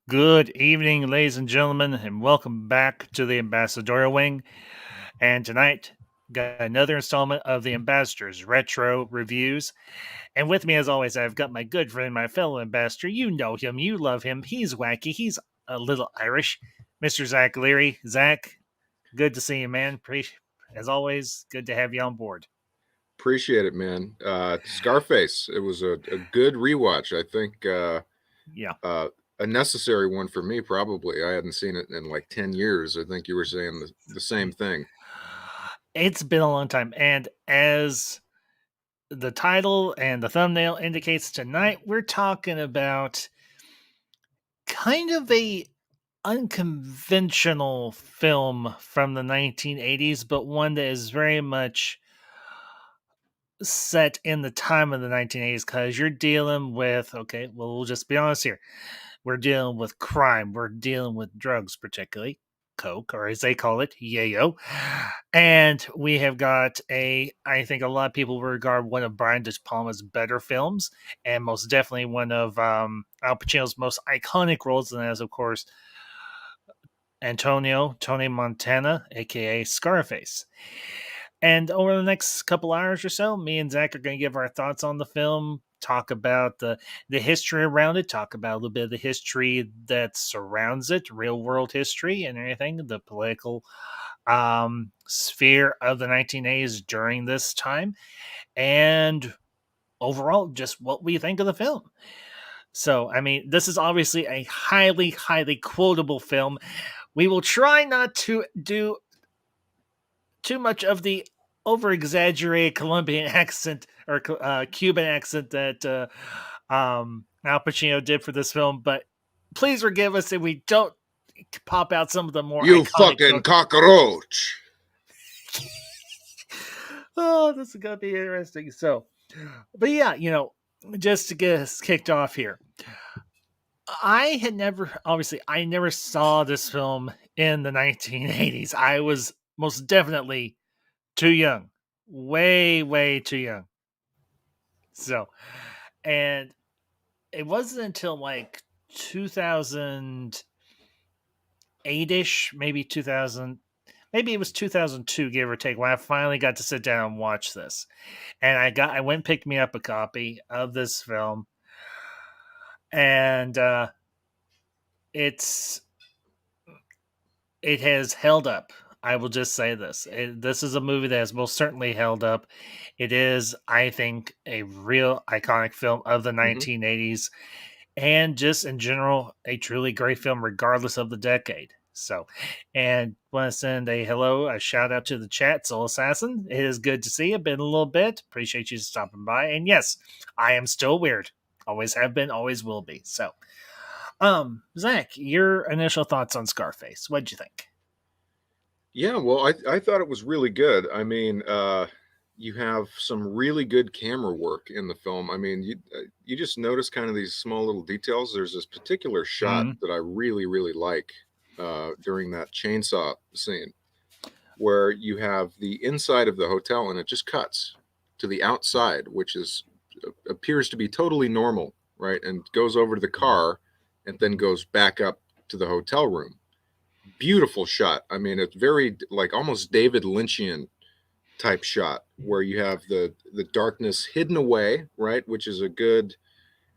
Good evening, ladies and gentlemen, and welcome back to the Ambassadorial Wing. And tonight, got another installment of the Ambassadors Retro Reviews. And with me, as always, I've got my good friend, my fellow ambassador. You know him, you love him. He's wacky, he's a little Irish, Mr. Zach Leary. Zach, good to see you, man. As always, good to have you on board. Appreciate it, man. Scarface. It was a good rewatch. I think Yeah. uh, a necessary one for me. Probably. I hadn't seen it in like 10 years. I think you were saying the same thing. It's been a long time. And as the title and the thumbnail indicates, tonight we're talking about kind of a unconventional film from the 1980s, but one that is very much set in the time of the 1980s because you're dealing with, okay, well, we'll just be honest here. We're dealing with crime. We're dealing with drugs, particularly coke, or as they call it, yayo. And we have got I think a lot of people regard one of Brian DePalma's better films, and most definitely one of Al Pacino's most iconic roles, and as of course Tony Montana, aka Scarface. And over the next couple hours or so, me and Zach are going to give our thoughts on the film, talk about the history around it, talk about a little bit of the history that surrounds it, real world history and everything, the political sphere of the 1980s during this time, and overall, just what we think of the film. So, I mean, this is obviously a highly, highly quotable film. We will try not to do too much of the over exaggerated Colombian accent or Cuban accent that Al Pacino did for this film, but please forgive us if we don't pop out some of the more You iconic fucking quotes. cockroach. Oh, this is going to be interesting. So, but yeah, just to get us kicked off here, I never saw this film in the 1980s. I was most definitely too young, way, way too young. So, and it wasn't until like 2008 ish, maybe 2000, maybe it was 2002, give or take, when I finally got to sit down and watch this. And I went and picked me up a copy of this film, and it's it has held up. I will just say this. This is a movie that has most certainly held up. It is, I think, a real iconic film of the Hmm. 1980s and just in general, a truly great film, regardless of the decade. So, and want to send a hello, a shout out to the chat, Soul Assassin. It is good to see you. Been a little bit. Appreciate you stopping by. And yes, I am still weird. Always have been, always will be. So, Zach, your initial thoughts on Scarface. What'd you think? Yeah, well, I thought it was really good. I mean, you have some really good camera work in the film. I mean, you just notice kind of these small little details. There's this particular shot Mm, that I really really like during that chainsaw scene, where you have the inside of the hotel and it just cuts to the outside, which is appears to be totally normal, right? And goes over to the car and then goes back up to the hotel room. Beautiful shot. I mean, it's very like almost David Lynchian type shot where you have the darkness hidden away, right? Which is a good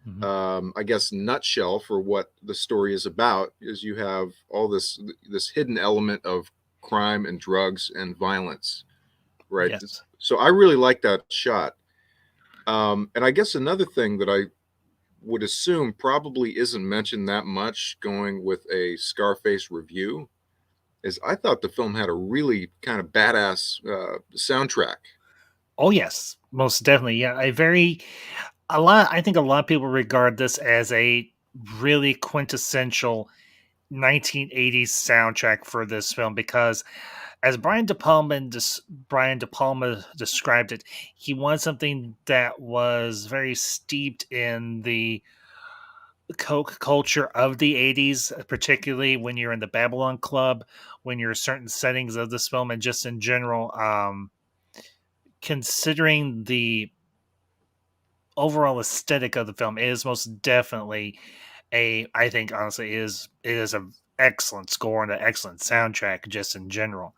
mhm. I guess nutshell for what the story is about is you have all this hidden element of crime and drugs and violence, right? Yes. So I really like that shot. And I guess another thing that I would assume probably isn't mentioned that much going with a Scarface review is I thought the film had a really kind of badass soundtrack. Oh, yes. Most definitely. Yeah. A lot, I think a lot of people regard this as a really quintessential 1980s soundtrack for this film because as Brian De Palma described it, he wanted something that was very steeped in the coke culture of the 80s, particularly when you're in the Babylon Club, when you're certain settings of this film, and just in general, considering the overall aesthetic of the film, it is most definitely I think honestly it is a excellent score and an excellent soundtrack just in general.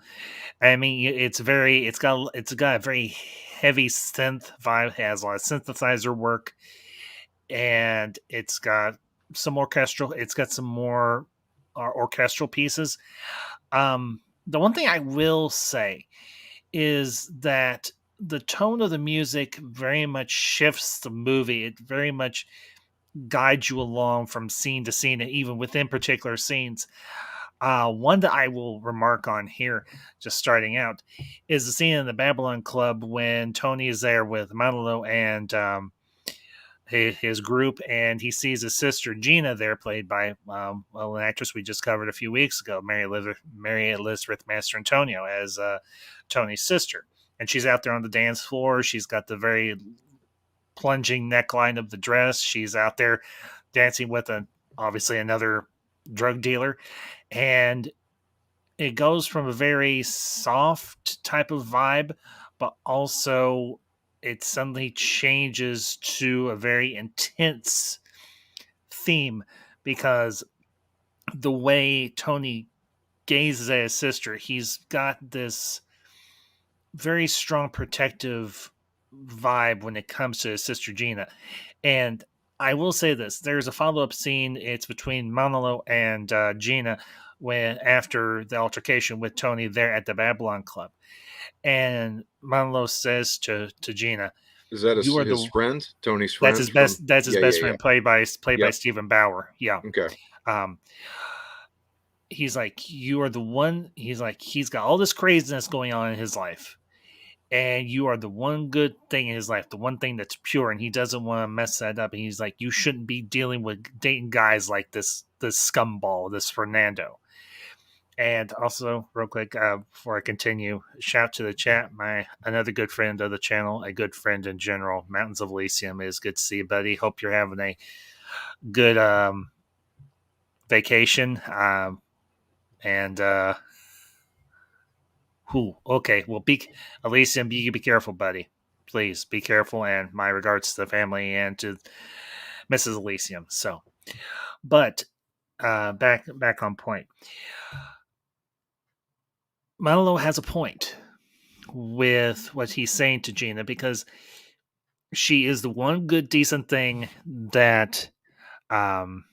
I mean, it's got a very heavy synth vibe. It has a lot of synthesizer work, and it's got some orchestral. It's got some more orchestral pieces. The one thing I will say is that the tone of the music very much shifts the movie. It very much guides you along from scene to scene, and even within particular scenes. One that I will remark on here, just starting out, is the scene in the Babylon Club when Tony is there with Manolo and his group, and he sees his sister Gina there, played by an actress we just covered a few weeks ago, Mary Elizabeth Master Antonio, as Tony's sister. And she's out there on the dance floor. She's got the very plunging neckline of the dress. She's out there dancing with obviously another drug dealer, and it goes from a very soft type of vibe, but also it suddenly changes to a very intense theme because the way Tony gazes at his sister, he's got this very strong protective vibe when it comes to his sister Gina. And I will say this: there's a follow-up scene. It's between Manolo and Gina when after the altercation with Tony there at the Babylon Club, and Manolo says to Gina, Is that "You are his the friend, Tony's that's friend his from? best that's his Yeah, yeah, best yeah. friend played by Yep. Stephen Bauer." Yeah, Okay. um, he's like, "You are the one." He's like, he's got all this craziness going on in his life, and you are the one good thing in his life, the one thing that's pure, and he doesn't want to mess that up. And he's like, you shouldn't be dealing with dating guys like this scumball, this Fernando. And also, real quick, before I continue, shout to the chat, my another good friend of the channel, a good friend in general, Mountains of Elysium. Is good to see you, buddy. Hope you're having a good vacation. And okay, well, Elysium, be careful, buddy. Please be careful, and my regards to the family and to Mrs. Elysium. So, but back on point. Manolo has a point with what he's saying to Gina because she is the one good decent thing that um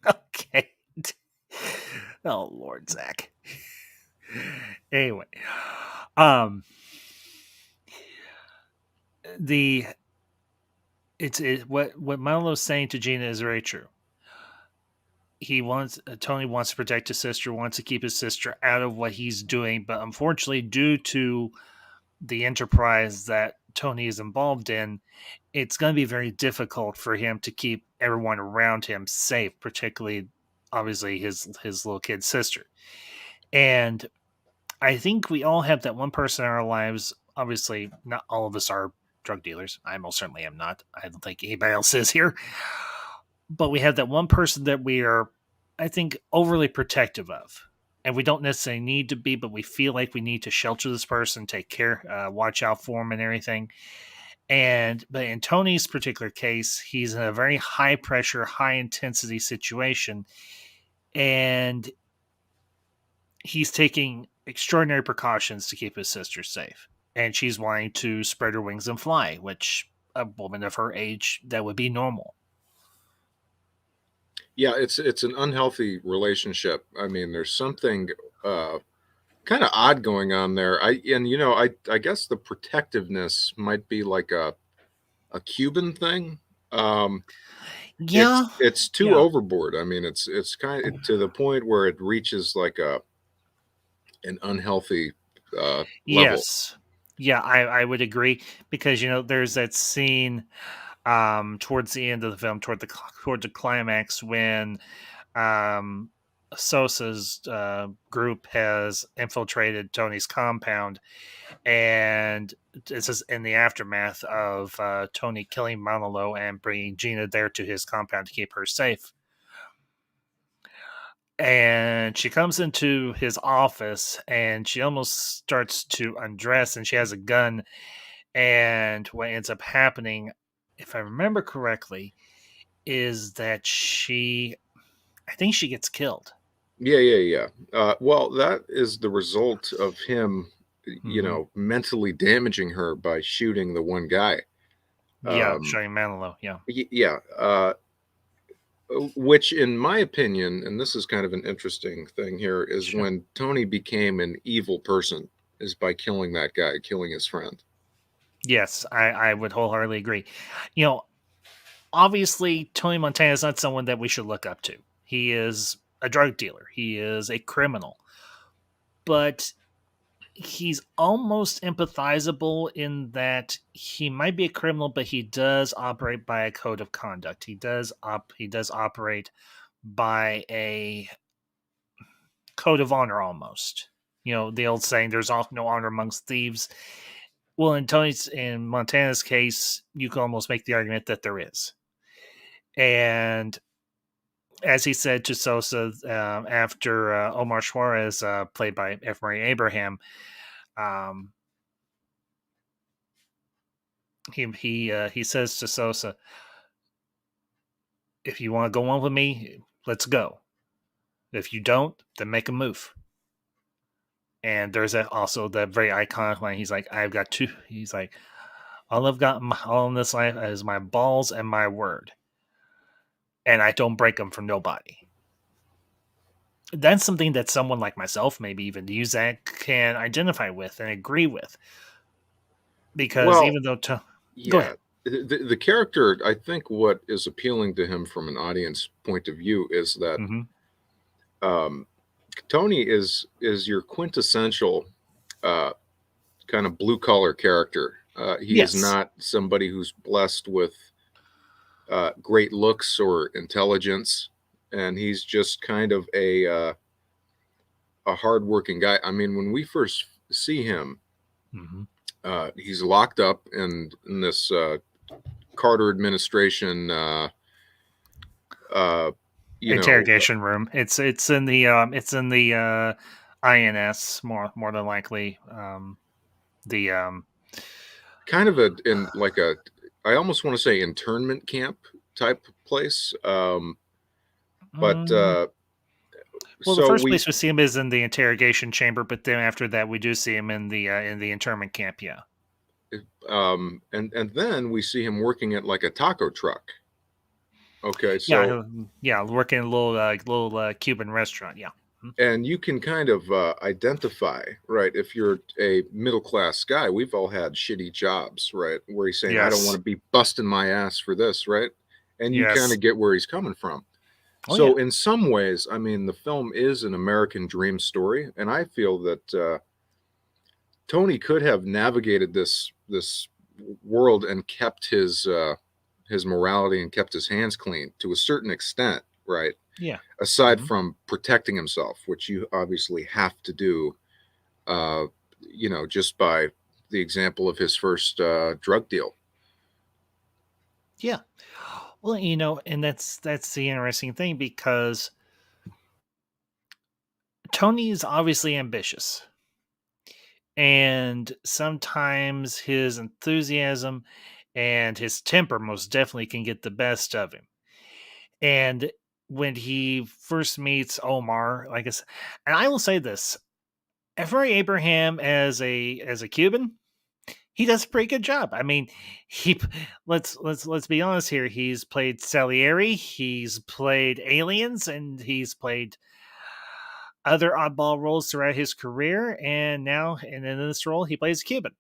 okay. Oh Lord, Zach. Anyway, um the what Manolo's saying to Gina is very true. Tony wants to protect his sister, wants to keep his sister out of what he's doing, but unfortunately, due to the enterprise that Tony is involved in, it's going to be very difficult for him to keep everyone around him safe, particularly, obviously, his little kid sister. And I think we all have that one person in our lives. Obviously, not all of us are drug dealers. I most certainly am not. I don't think anybody else is here. But we have that one person that we are, I think, overly protective of. And we don't necessarily need to be, but we feel like we need to shelter this person, take care, watch out for him, and everything. But in Tony's particular case, he's in a very high pressure, high intensity situation, and he's taking extraordinary precautions to keep his sister safe. And she's wanting to spread her wings and fly, which a woman of her age, that would be normal. Yeah, it's an unhealthy relationship. I mean, there's something kind of odd going on there. I guess the protectiveness might be like a Cuban thing. Um, Yeah, it's too yeah, overboard. I mean, it's kind of to the point where it reaches like a an unhealthy level. yes. Yeah, I would agree because there's that scene towards the end of the film, toward the climax when um Sosa's group has infiltrated Tony's compound, and this is in the aftermath of Tony killing Manolo and bringing Gina there to his compound to keep her safe. And she comes into his office and she almost starts to undress, and she has a gun, And what ends up happening, if I remember correctly, is that I think she gets killed. Yeah, yeah, yeah. Well, that is the result of him, Hmm. mentally damaging her by shooting the one guy. Yeah, Um, showing Manilow. Yeah, yeah, which, in my opinion, and this is kind of an interesting thing here, is sure. when Tony became an evil person, is by killing that guy, killing his friend. Yes, I would wholeheartedly agree. You know, obviously, Tony Montana is not someone that we should look up to. He is a drug dealer. He is a criminal, but he's almost empathizable in that he might be a criminal, but he does operate by a code of conduct. He does operate by a code of honor almost. You know, the old saying, there's no honor amongst thieves. Well, in Montana's case, you can almost make the argument that there is. And as he said to Sosa after Omar Suarez, played by F. Murray Abraham, um, he says to Sosa, "If you want to go on with me, let's go. If you don't, then make a move." And there's also that very iconic line. He's like, "I've got two." He's like, all in this life is my balls and my word, and I don't break them for nobody." That's something that someone like myself, maybe even you, Zach, can identify with and agree with, because Well, even though go yeah, ahead. the character, I think what is appealing to him from an audience point of view is that Hmm. um, Tony is your quintessential uh, kind of blue collar character. He is Yes. not somebody who's blessed with great looks or intelligence, and he's just kind of a hardworking guy. I mean, when we first see him, Hmm. he's locked up in this Carter administration. Uh, you know, Interrogation room. It's in the INS, more than likely. The kind of a in like a I almost want to say internment camp type place. But mm, well, the so first we place we see him is in the interrogation chamber, but then after that, we do see him in the internment camp. Yeah, and then we see him working at like a taco truck. Okay, yeah, so yeah. Working in a little Cuban restaurant. Yeah. Mhm. and you can kind of identify, right? If you're a middle class guy, we've all had shitty jobs, right? Where he's saying, "I don't want Yes. to be busting my ass for this," right? And you kind Yes. of get where he's coming from. Oh yeah. So in some ways, I mean, the film is an American dream story, and I feel that Tony could have navigated this world and kept his morality and kept his hands clean to a certain extent, right? Yeah. Aside Hmm. from protecting himself, which you obviously have to do, uh, just by the example of his first drug deal. Yeah. Well, and that's the interesting thing, because Tony is obviously ambitious, and sometimes his enthusiasm and his temper most definitely can get the best of him. And when he first meets Omar, like I said, and I will say this: Efrain Abraham as a Cuban, he does a pretty good job. I mean, he let's be honest here. He's played Salieri, he's played aliens, and he's played other oddball roles throughout his career. And in this role, he plays Cuban,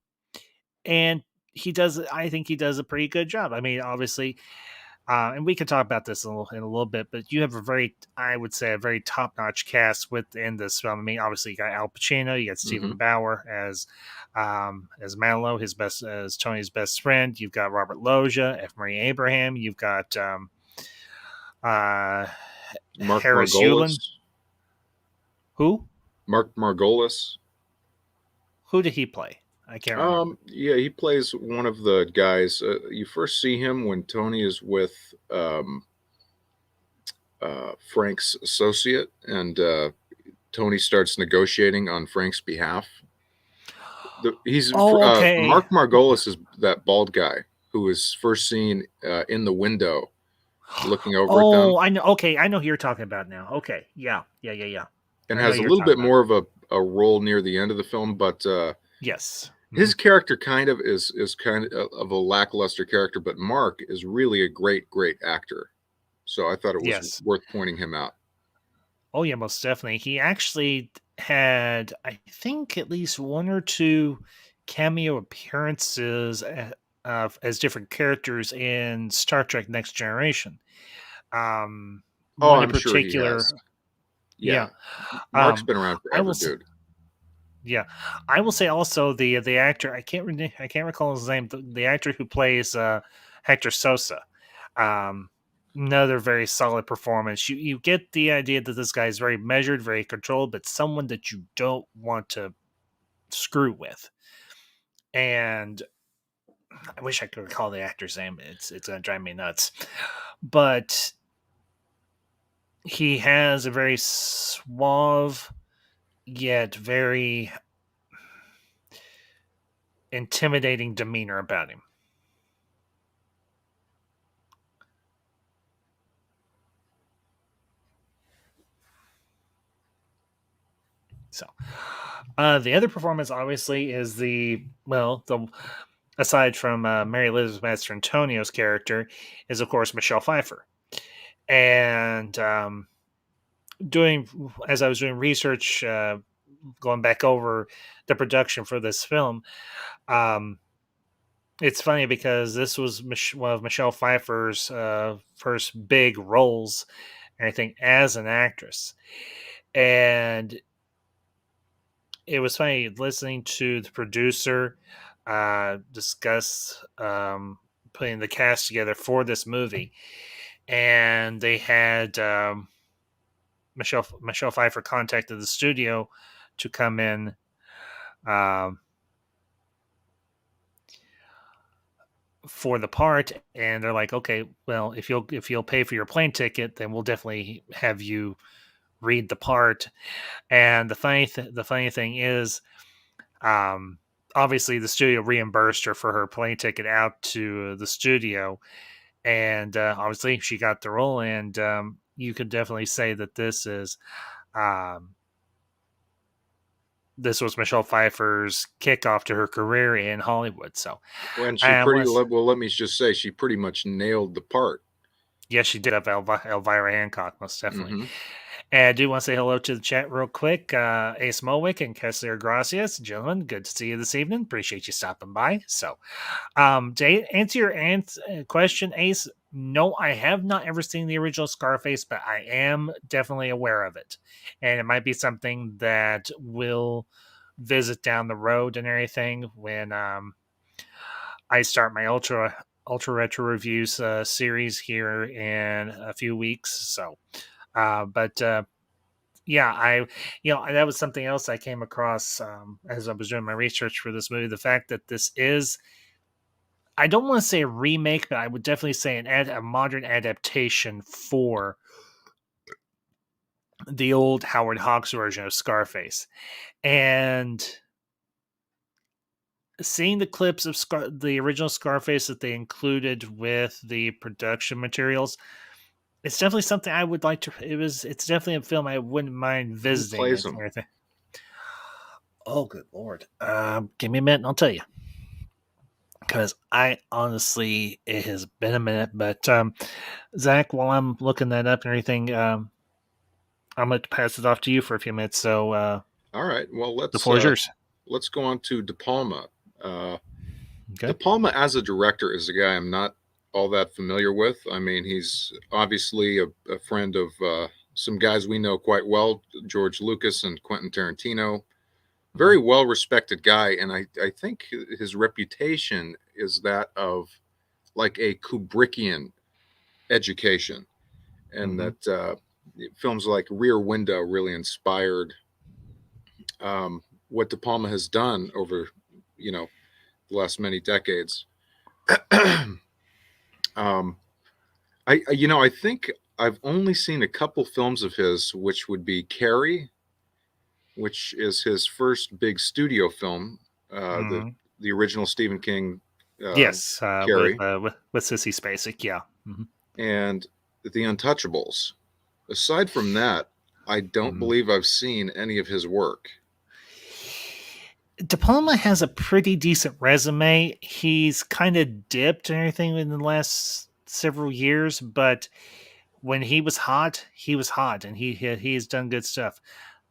and he does. I think he does a pretty good job. I mean, obviously, and we can talk about this in a little bit, but you have I would say, a very top notch cast within this film. I mean, obviously, you got Al Pacino, you got Hmm. Stephen Bauer as Manilow, his best as Tony's best friend. You've got Robert Loggia, F. Murray Abraham. You've got uh, Mark Harris Yulin. Margolis. Who? Mark Margolis. Who did he play? I can't remember. Yeah, he plays one of the guys. You first see him when Tony is with Frank's associate, and Tony starts negotiating on Frank's behalf. He's Oh, okay. Mark Margolis is that bald guy who was first seen in the window looking over at them, Oh, I know. Okay, I know who you're talking about now. Okay, yeah, yeah, yeah, yeah. and I know has who a you're little talking bit about. more of a role near the end of the film, but Yes. his character kind of is kind of a lackluster character. But Mark is really a great actor, so I thought it was Yes. worth pointing him out. Oh, yeah, most definitely. He actually had, I think, at least one or two cameo appearances as different characters in Star Trek Next Generation. Oh, One in I'm sure he has. particular, Yeah, yeah. Mark's Um, been around I will, forever, dude. yeah, I will say also the actor I can't recall his name. The actor who plays Hector Sosa, um, another very solid performance. You get the idea that this guy is very measured, very controlled, but someone that you don't want to screw with. And I wish I could recall the actor's name. It's gonna drive me nuts, but he has a very suave yet very intimidating demeanor about him. So, the other performance obviously is the aside from Mary Elizabeth Mastrantonio's character is of course Michelle Pfeiffer. And doing as I was doing research, going back over the production for this film, um, it's funny because this was one of Michelle Pfeiffer's first big roles, I think, as an actress. And it was funny listening to the producer discuss putting the cast together for this movie, and they had Michelle Pfeiffer contacted the studio to come in um, for the part, and they're like, "Okay, well, if you'll pay for your plane ticket, then we'll definitely have you read the part." And the funny thing is, Um, obviously, the studio reimbursed her for her plane ticket out to the studio, and obviously, she got the role. And you could definitely say that um, this was Michelle Pfeiffer's kickoff to her career in Hollywood. So, And she I pretty was well. Let me just say, she pretty much nailed the part. yes, she did have Elvira Hancock, most definitely. Hmm. And I do want to say hello to the chat real quick. Ace Mowick and Kessler Gracias. Gentlemen, good to see you this evening. Appreciate you stopping by. So, to answer your question, Ace, no, I have not ever seen the original Scarface, but I am definitely aware of it. And it might be something that will visit down the road and everything when I start my ultra retro reviews series here in a few weeks. So, but yeah, that was something else I came across as I was doing my research for this movie. The fact that this is, I don't want to say a remake, but I would definitely say a modern adaptation for the old Howard Hawks version of Scarface. And seeing the clips of the original Scarface that they included with the production materials, it's definitely something I would like to. It's definitely a film I wouldn't mind Who visiting plays and him? everything. Oh, good lord! Give me a minute, and I'll tell you. Because I honestly, it has been a minute. But Zach, while I'm looking that up and everything, I'm going to pass it off to you for a few minutes. So All right. Well, the floor is yours. let's go on to De Palma. Uh, De Okay. Palma as a director is a guy I'm not all that familiar with. I mean, he's obviously a friend of some guys we know quite well, George Lucas and Quentin Tarantino. Hmm. Very well respected guy, and I think his reputation is that of like a Kubrickian education, and Hmm. that films like Rear Window really inspired what De Palma has done over, you know, the last many decades. um, I think I've only seen a couple films of his, which would be Carrie, which is his first big studio film, uh, the Mhm. the original Stephen King uh, Yes, Carrie, with Sissy Spacek, yeah. Mhm. and The Untouchables. Aside from that, I don't Mhm. believe I've seen any of his work. DePalma has a pretty decent resume. He's kind of dipped and everything in the last several years, but when he was hot, and he has done good stuff.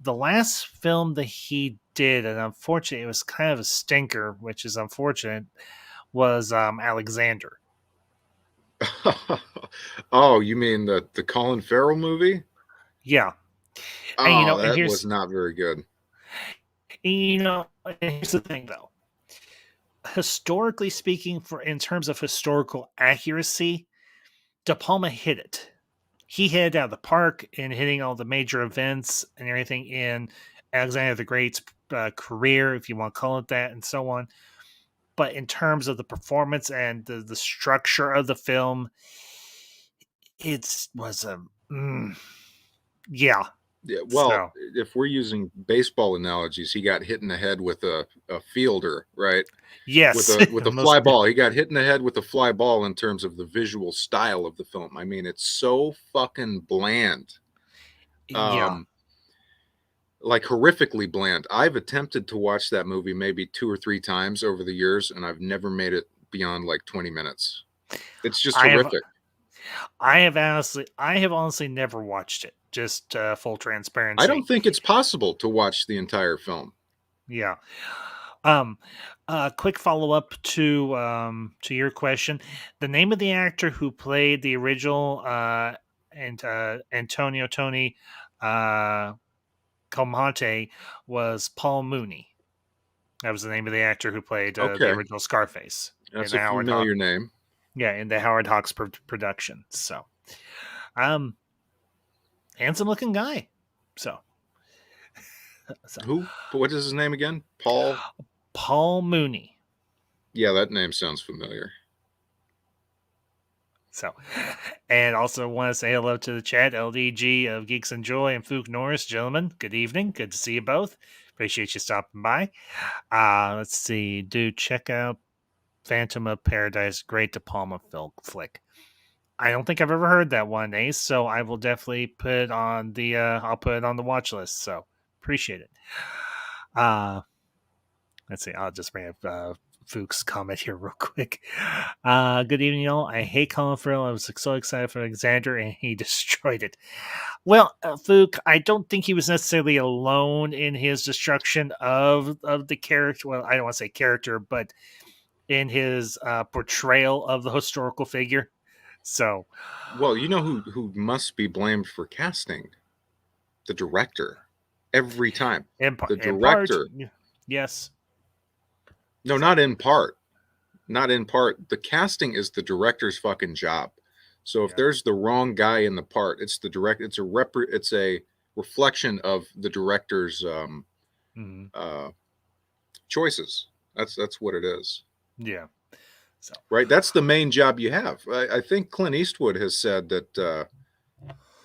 The last film that he did, and unfortunately, it was kind of a stinker, which is unfortunate, was Alexander. Oh, you mean the Colin Farrell movie? Yeah, and Oh, that was not very good. and here's the thing though. Historically speaking, for in terms of historical accuracy, De Palma hit it. He hit it out of the park in hitting all the major events and everything in Alexander the Great's career, if you want to call it that, and so on. But in terms of the performance and the structure of the film, it was a yeah. Yeah, well, So if we're using baseball analogies, he got hit in the head with a fielder, right? With yes, a most fly ball. He got hit in the head with a fly ball in terms of the visual style of the film. I mean, it's so fucking bland. yeah. Um, like horrifically bland. I've attempted to watch that movie maybe 2 or 3 times over the years, and I've never made it beyond like 20 minutes. It's just I have horrific. I have honestly never watched it. Just full I don't transparency. think it's possible to watch the entire film. Yeah. Um, quick follow up to your question. The name of the actor who played the original and Antonio Tony uh, Comate was Paul Mooney. That was the name of the actor who played the Okay, original Scarface in that's the a Howard Hawks. familiar name. Yeah, in the Howard Hawks production. So, um, handsome looking guy. So, so Who? What is his name again? Paul? Paul Mooney. Yeah, that name sounds familiar. So, and also want to say hello to the chat, LDG of Geeks and Joy and Fook Norris, gentlemen. Good evening. Good to see you both. Appreciate you stopping by. Let's see. Do check out Phantom of Paradise. Great De Palma film flick. I don't think I've ever heard that one, Ace. So I will definitely put it on the. I'll put it on the watch list. So appreciate it. Uh, let's see. I'll just bring up Fuchs' comment here real quick. Good evening, y'all. I hate Colin Farrell. I was so excited for Alexander, and he destroyed it. Well, Fuchs, I don't think he was necessarily alone in his destruction of the character. Well, I don't want to say character, but in his portrayal of the historical figure. So, Well, you know who must be blamed for casting? The director. Every time. The in part, director. yes. No, So, not in part. Not in part. The casting is the director's fucking job. So if yeah. there's the wrong guy in the part, it's the direct. It's a reflection of the director's Mhm. uh, choices. That's what it is. Yeah. So, Right. That's the main job you have. I think Clint Eastwood has said that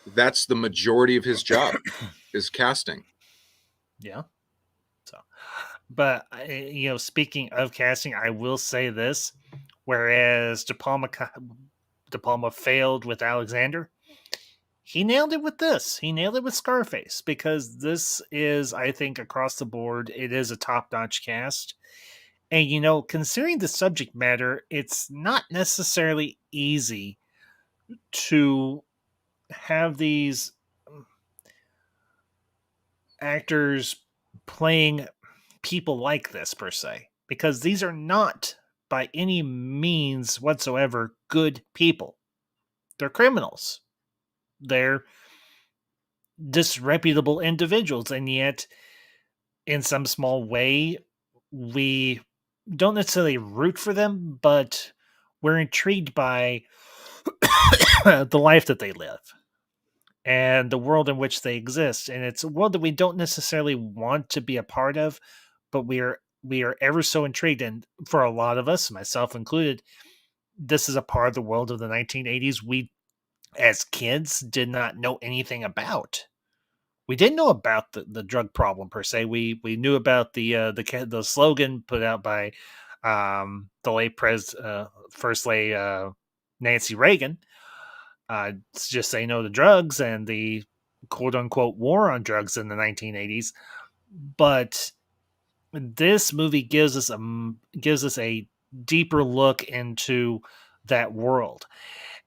that's the majority of his job is casting. yeah. So, but speaking of casting, I will say this: whereas De Palma failed with Alexander, he nailed it with this. He nailed it with Scarface because this is, I think, across the board, it is a top-notch cast. And considering the subject matter, it's not necessarily easy to have these actors playing people like this per se, because these are not by any means whatsoever good people. They're criminals. They're disreputable individuals, and yet in some small way we don't necessarily root for them, but we're intrigued by the life that they live and the world in which they exist, and it's a world that we don't necessarily want to be a part of, but we are ever so intrigued. And for a lot of us, myself included, this is a part of the world of the 1980s we as kids did not know anything about. we didn't know about the drug problem per se. We knew about the slogan put out by the late first lady Nancy Reagan. Just say no to drugs and the quote unquote war on drugs in the 1980s. But this movie gives us a deeper look into that world.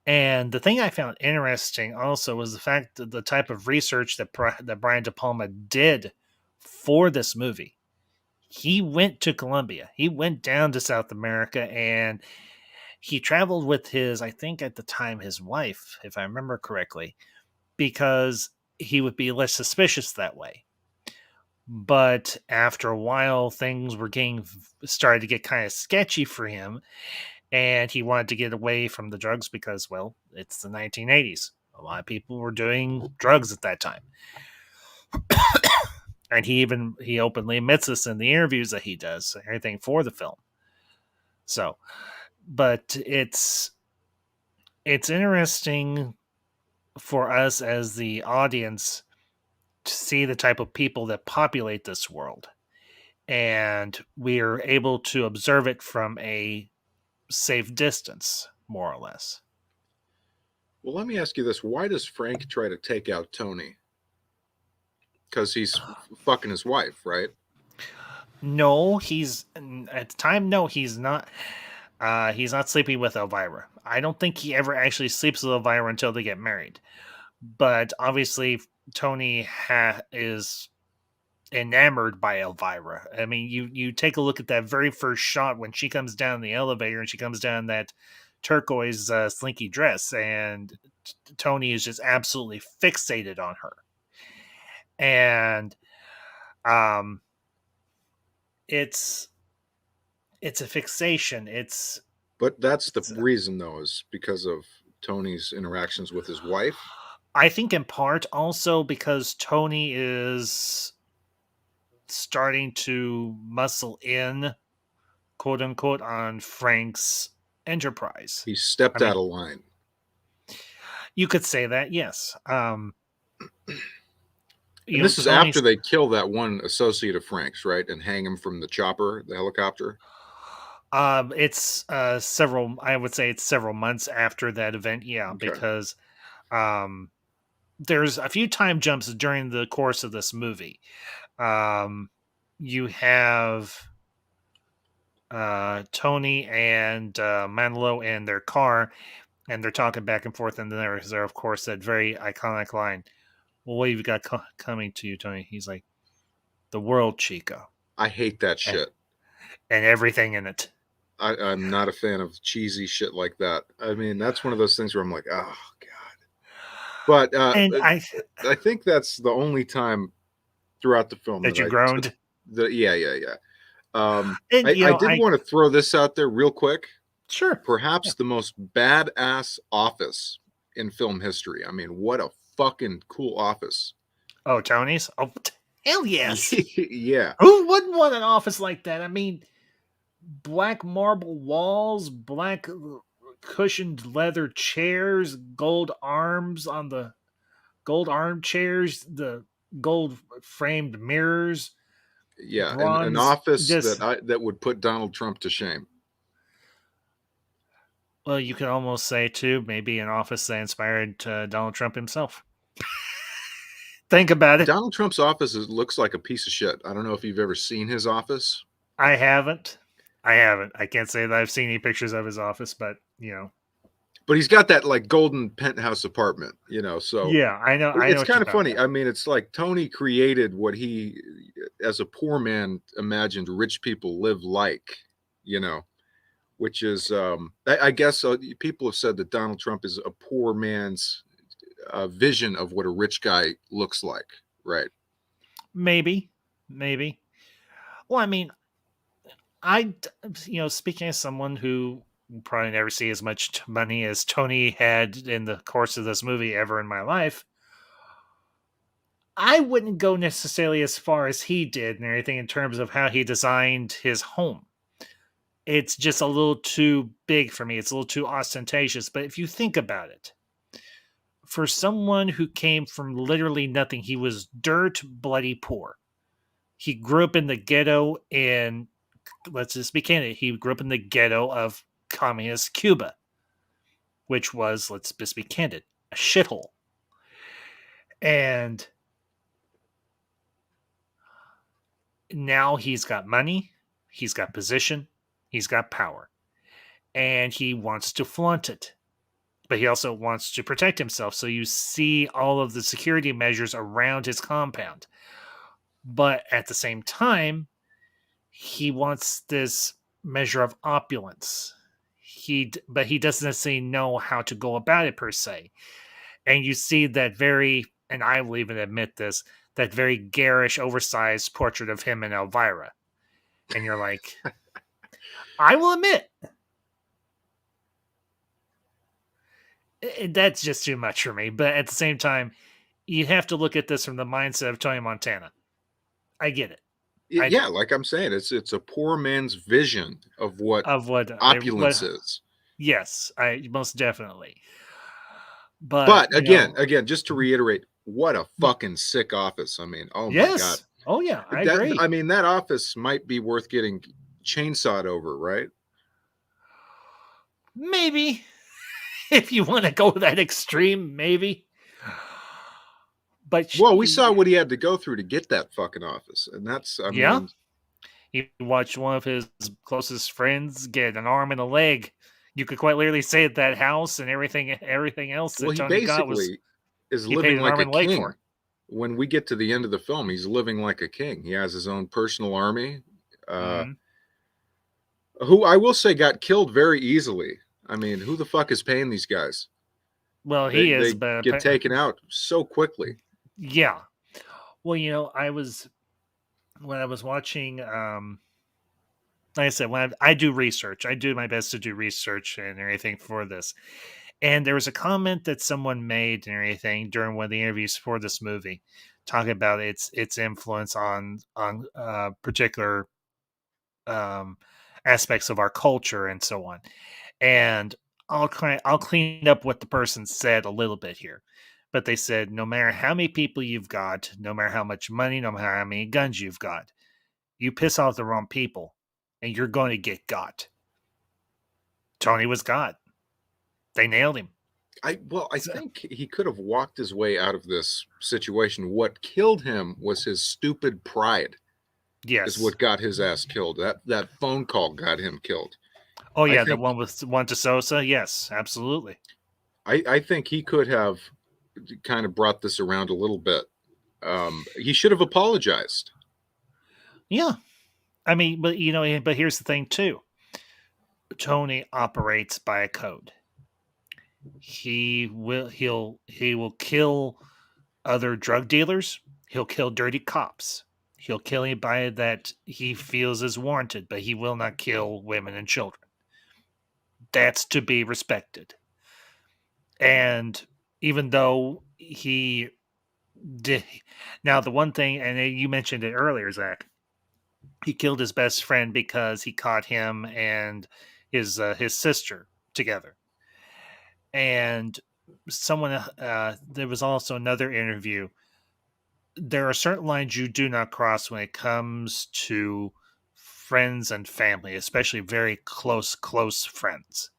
And the thing I found interesting also was the fact that the type of research that Brian De Palma did for this movie. He went to Colombia. He went down to South America and he traveled with I think at the time, his wife, if I remember correctly, because he would be less suspicious that way. But after a while, things were started to get kind of sketchy for him, and he wanted to get away from the drugs because, well, it's the 1980s. A lot of people were doing drugs at that time, and he openly admits this in the interviews that he does, everything for the film. So, but it's interesting for us as the audience to see the type of people that populate this world, and we are able to observe it from a safe distance, more or less. Well, let me ask you this: why does Frank try to take out Tony? Because he's fucking his wife, right? No, he's at the time. No, he's not. He's not sleeping with Elvira. I don't think he ever actually sleeps with Elvira until they get married. But obviously, Tony is enamored by Elvira. I mean, you take a look at that very first shot when she comes down the elevator and she comes down that turquoise slinky dress, and Tony is just absolutely fixated on her. And um, it's a fixation. But that's the reason, though, is because of Tony's interactions with his wife. I think in part also because Tony is starting to muscle in, quote unquote, on Frank's enterprise. He stepped I mean, out of line. You could say that, yes. And this is after they kill that one associate of Frank's, right? And hang him from the chopper, the helicopter. It's several. I would say it's several months after that event. Yeah, okay. Because there's a few time jumps during the course of this movie. You have Tony and Manolo in their car, and they're talking back and forth. And then there's of course that very iconic line. Well, what have you got coming to you, Tony? He's like, the world, Chico. I hate that shit. And everything in it. I'm not a fan of cheesy shit like that. I mean, that's one of those things where I'm like, oh, God. But I think that's the only time throughout the film that you groaned. Yeah. I did want to throw this out there real quick. Sure. Perhaps the most badass office in film history. I mean, what a fucking cool office. Oh, Tony's? Oh, hell yes. Yeah. Who wouldn't want an office like that? I mean, black marble walls, black cushioned leather chairs, gold arms on the gold armchairs, the gold framed mirrors. Yeah, and an office that would put Donald Trump to shame. Well, you could almost say, too, maybe an office that inspired Donald Trump himself. Think about it. Donald Trump's office looks like a piece of shit. I don't know if you've ever seen his office. I haven't. I can't say that I've seen any pictures of his office, but, you know. But he's got that, like, golden penthouse apartment, you know, so. Yeah, I know. It's kind of funny. I mean, it's like Tony created what he, as a poor man, imagined rich people live like, you know. Which is, I guess people have said that Donald Trump is a poor man's vision of what a rich guy looks like, right? Maybe. Well, I mean, speaking as someone who probably never see as much money as Tony had in the course of this movie ever in my life, I wouldn't go necessarily as far as he did and everything in terms of how he designed his home. It's just a little too big for me. It's a little too ostentatious. But if you think about it, for someone who came from literally nothing, he was dirt bloody poor. He grew up in the ghetto in, let's just be candid, he grew up in the ghetto of communist Cuba, which was, let's just be candid, a shithole. And now he's got money, he's got position, he's got power, and he wants to flaunt it. But he also wants to protect himself. So you see all of the security measures around his compound. But at the same time, he wants this measure of opulence. But he doesn't necessarily know how to go about it per se. And you see that very, and I will even admit this, that very garish, oversized portrait of him in Elvira. And you're like, I will admit, that's just too much for me. But at the same time, you have to look at this from the mindset of Tony Montana. I get it. I do. Yeah, like I'm saying, it's a poor man's vision of what Of opulence is. yes, I most definitely. But But again, just to reiterate, what a fucking sick office. I mean, oh my God. yes, oh yeah, I agree. I mean, that office might be worth getting chainsawed over, right? Maybe if you want to go that extreme, maybe. But Well, we saw what he had to go through to get that fucking office, and that's, I yeah, mean, he watched one of his closest friends get an arm and a leg. You could quite literally say that house and everything else well, that he Tony got was basically is he paid living an like arm a and a leg king. for. When we get to the end of the film, he's living like a king. He has his own personal army, uh, Mm-hmm. who I will say got killed very easily. I mean, who the fuck is paying these guys? Well, They he is, they but get taken out so quickly. yeah. Well, when I was watching, like I said, I do research, I do my best to do research and everything for this. And there was a comment that someone made and everything during one of the interviews for this movie, talking about its influence on particular um, aspects of our culture and so on. And I'll clean up what the person said a little bit here. But they said, no matter how many people you've got, no matter how much money, no matter how many guns you've got, you piss off the wrong people and you're going to get got. Tony was got. They nailed him. I So, think he could have walked his way out of this situation. What killed him was his stupid pride. Is yes. what got his ass killed. That phone call got him killed. Oh I yeah, the think one with one to Sosa. Yes, absolutely. I think he could have kind of brought this around a little bit. He should have apologized. Yeah, I mean, but but here's the thing too. Tony operates by a code. He will kill other drug dealers. He'll kill dirty cops. He'll kill anybody that he feels is warranted, but he will not kill women and children. That's to be respected. And even though he did, now the one thing, and you mentioned it earlier, Zach, he killed his best friend because he caught him and his sister together. And there was also another interview. There are certain lines you do not cross when it comes to friends and family, especially very close friends.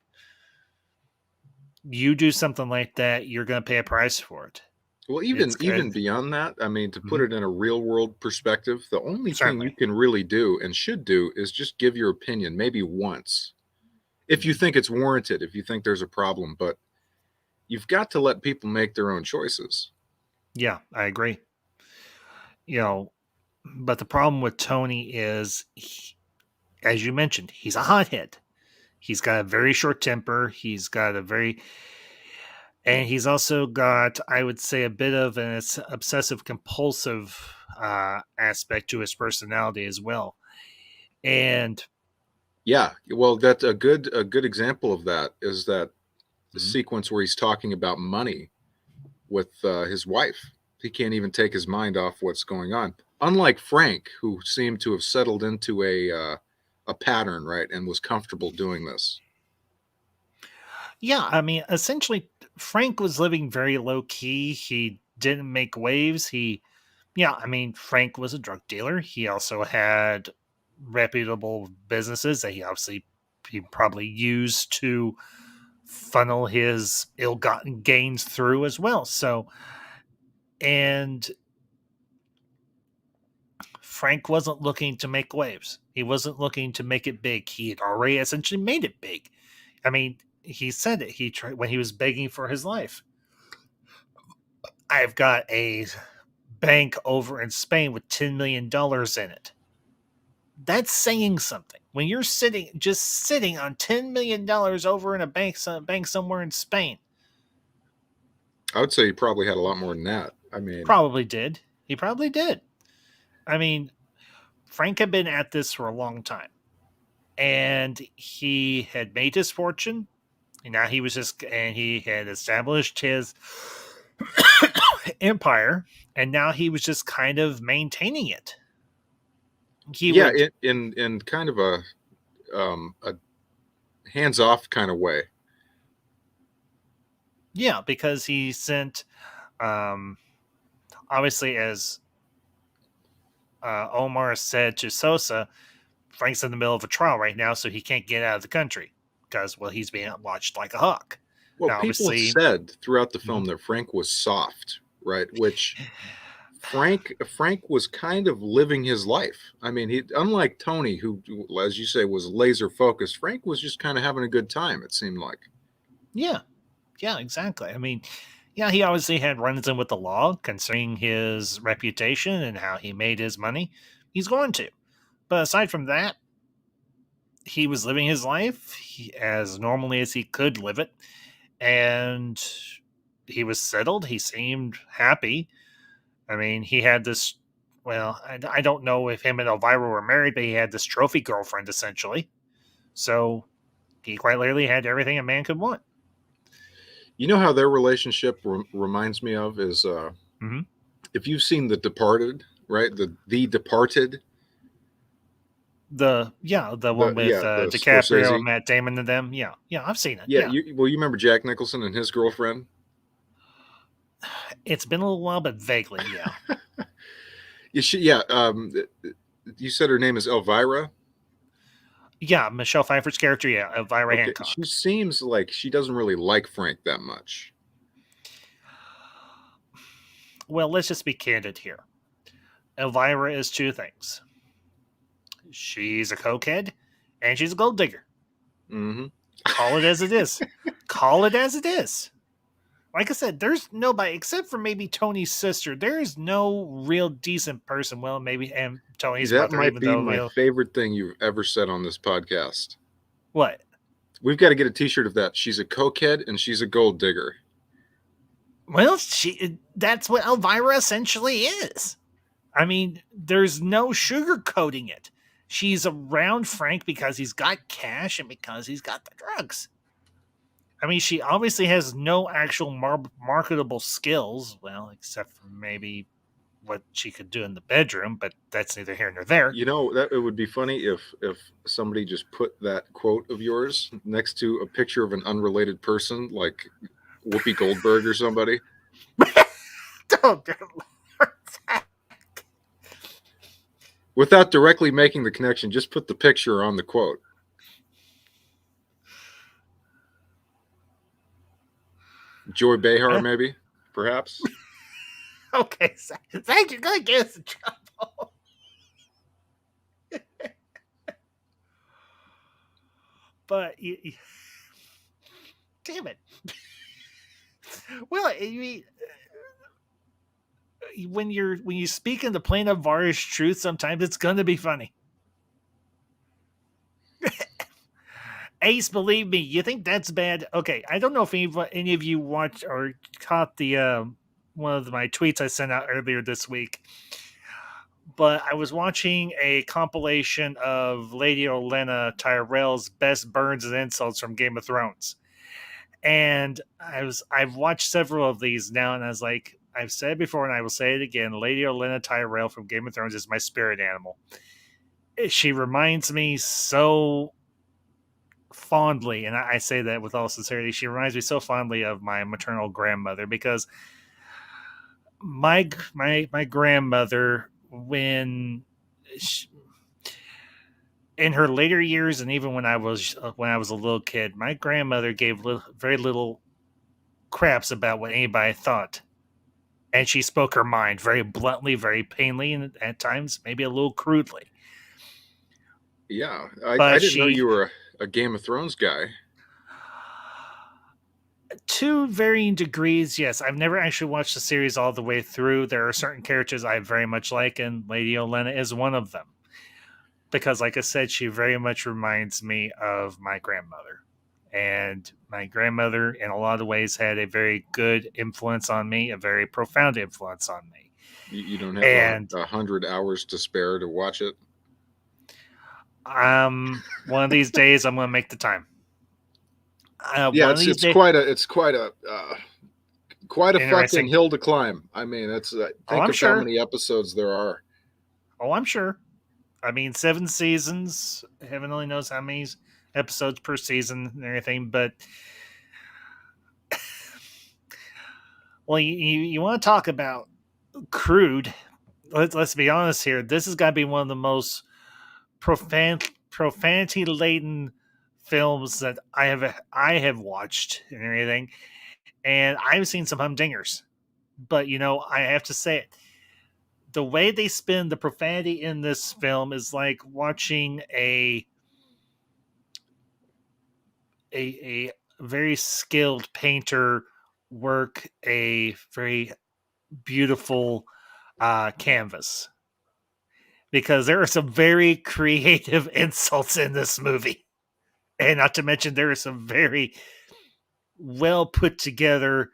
You do something like that, you're going to pay a price for it. Well, It's even good. beyond that, I mean, to put Mhm. it in a real world perspective, the only thing you Certainly. can really do and should do is just give your opinion, maybe once, if you think it's warranted, if you think there's a problem. But you've got to let people make their own choices. Yeah, I agree. You know, but the problem with Tony is, as you mentioned, he's a hothead. He's got a very short temper. And he's also got, I would say, a bit of an obsessive compulsive aspect to his personality as well. And Yeah, well, that's a good example of that is that the Mhm. sequence where he's talking about money with his wife. He can't even take his mind off what's going on. Unlike Frank, who seemed to have settled into a pattern, right, and was comfortable doing this. Yeah, I mean, essentially, Frank was living very low key. He didn't make waves. Yeah, I mean, Frank was a drug dealer. He also had reputable businesses that he probably used to funnel his ill-gotten gains through as well. So, and Frank wasn't looking to make waves. He wasn't looking to make it big. He had already essentially made it big. I mean, he said it. He tried when he was begging for his life. I've got a bank over in Spain with $10 million in it. That's saying something. When you're just sitting on $10 million over in a bank somewhere in Spain, I would say he probably had a lot more than that. I mean, probably did. He probably did. I mean, Frank had been at this for a long time, and he had made his fortune. And now he had established his empire, and now he was just kind of maintaining it. He yeah, would, in kind of a hands off kind of way. yeah, because he sent, um, obviously, as Omar said to Sosa, Frank's in the middle of a trial right now, so he can't get out of the country because, well, he's being watched like a hawk. Well, Now, people obviously, said throughout the mhm, film that Frank was soft, right? Which Frank was kind of living his life. I mean, he unlike Tony, who, as you say, was laser focused. Frank was just kind of having a good time. It seemed like. yeah, yeah, exactly. I mean, yeah, he obviously had runs in with the law concerning his reputation and how he made his money. He's going to. But aside from that, he was living his life as normally as he could live it. And he was settled. He seemed happy. I mean, he had this. Well, I don't know if him and Elvira were married, but he had this trophy girlfriend essentially. So he quite literally had everything a man could want. You know how their relationship reminds me of is Hmm. if you've seen The Departed, right? The Departed, The one with the DiCaprio, Scorsese. Matt Damon, and them. Yeah, yeah, I've seen it. Yeah, Yeah, you remember Jack Nicholson and his girlfriend? it's been a little while, but vaguely, yeah, Yeah. You said her name is Elvira. yeah. Michelle Pfeiffer's character, yeah, Elvira Okay, she Hancock. seems like she doesn't really like Frank that much. Well, let's just be candid here. Elvira is two things. She's a cokehead, and she's a gold digger. Hmm. Call it as it is. Call it as it is. Like I said, there's nobody except for maybe Tony's sister. There is no real decent person. Well, maybe and Tony's That mother, might even be though my favorite thing you've ever said on this podcast. what? We've got to get a T-shirt of that. She's a cokehead and she's a gold digger. Well, that's what Elvira essentially is. I mean, there's no sugarcoating it. She's around Frank because he's got cash and because he's got the drugs. I mean, she obviously has no actual marketable skills, well, except for maybe what she could do in the bedroom, but that's neither here nor there. You know that it would be funny if somebody just put that quote of yours next to a picture of an unrelated person, like Whoopi Goldberg or somebody, Oh, good Lord. without directly making the connection. Just put the picture on the quote. Joy Behar, maybe, perhaps. Okay, thank you. Good, get us in trouble. But damn it. Well, I mean, when you speak in the plain of Var's truth, sometimes it's going to be funny. Ace, believe me, you think that's bad? Okay, I don't know if any of you watched or caught the one of my tweets I sent out earlier this week, but I was watching a compilation of Lady Olenna Tyrell's best burns and insults from Game of Thrones, and I've watched several of these now, and I was like, I've said it before, and I will say it again. Lady Olenna Tyrell from Game of Thrones is my spirit animal. She reminds me so fondly, and I say that with all sincerity, she reminds me so fondly of my maternal grandmother, because my grandmother, when she, in her later years, and even when I was a little kid, my grandmother gave very little craps about what anybody thought, and she spoke her mind very bluntly, very plainly, and at times maybe a little crudely. Yeah, I But didn't know she, you were a Game of Thrones guy. to varying degrees, yes. I've never actually watched the series all the way through. There are certain characters I very much like, and Lady Olenna is one of them. Because, like I said, she very much reminds me of my grandmother. And my grandmother, in a lot of ways, had a very good influence on me, a very profound influence on me. You don't have And 100 hours to spare to watch it. one of these days, I'm going to make the time. Yeah, One of it's these it's days, quite a it's quite a fucking interesting. hill to climb. I mean, that's Oh, think I'm of how sure. many episodes there are. Oh, I'm sure. I mean, 7 seasons. Heaven only knows how many episodes per season and everything. But, well, you want to talk about crude? Let's be honest here. This has got to be one of the most profanity laden films that I have watched and everything. And I've seen some humdingers, but I have to say it. The way they spin the profanity in this film is like watching a very skilled painter work a very beautiful canvas, because there are some very creative insults in this movie, and not to mention there are some very well put together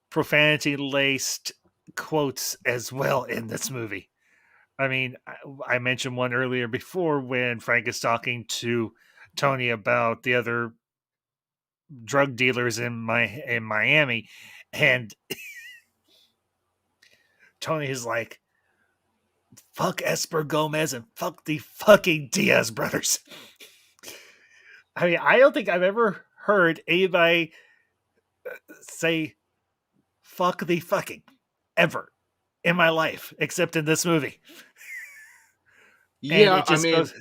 profanity laced quotes as well in this movie. I mean, I mentioned one earlier before when Frank is talking to Tony about the other drug dealers in Miami, and Tony is like, "Fuck Esper Gomez and fuck the fucking Diaz brothers." I mean, I don't think I've ever heard anybody say "fuck the fucking" ever in my life, except in this movie, and Yeah, it I just mean, goes.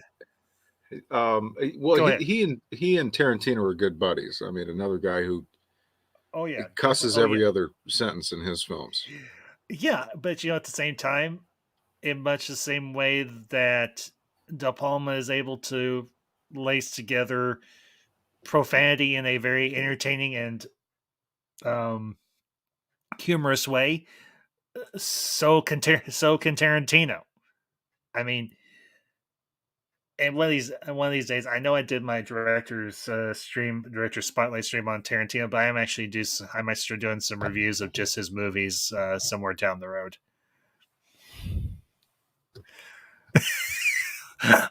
well, Go he ahead. he and he and Tarantino are good buddies. I mean, another guy who Oh yeah, definitely. cusses Oh yeah, every other sentence in his films. yeah. But at the same time, in much the same way that De Palma is able to lace together profanity in a very entertaining and um, humorous way, so can Tarantino. I mean, and one of these days, I know I did my director spotlight stream on Tarantino, but I might start doing some reviews of just his movies somewhere down the road.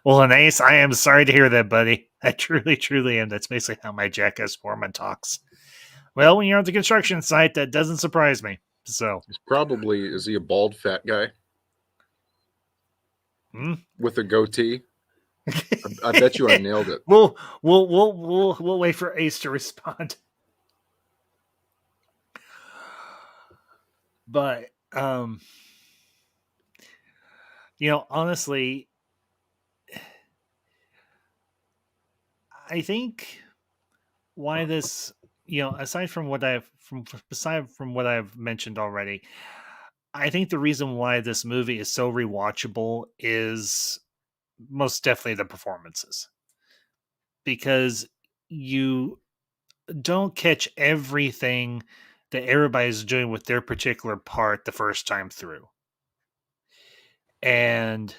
Well, an ace, I am sorry to hear that, buddy. I truly, truly am. That's basically how my jackass foreman talks. Well, when you're at the construction site, that doesn't surprise me. So, He's probably is he a bald fat guy hmm? with a goatee? I bet you I nailed it. we'll wait for Ace to respond. But honestly, I think why this, aside from what I've mentioned already, I think the reason why this movie is so rewatchable is most definitely the performances, because you don't catch everything that everybody's doing with their particular part the first time through. And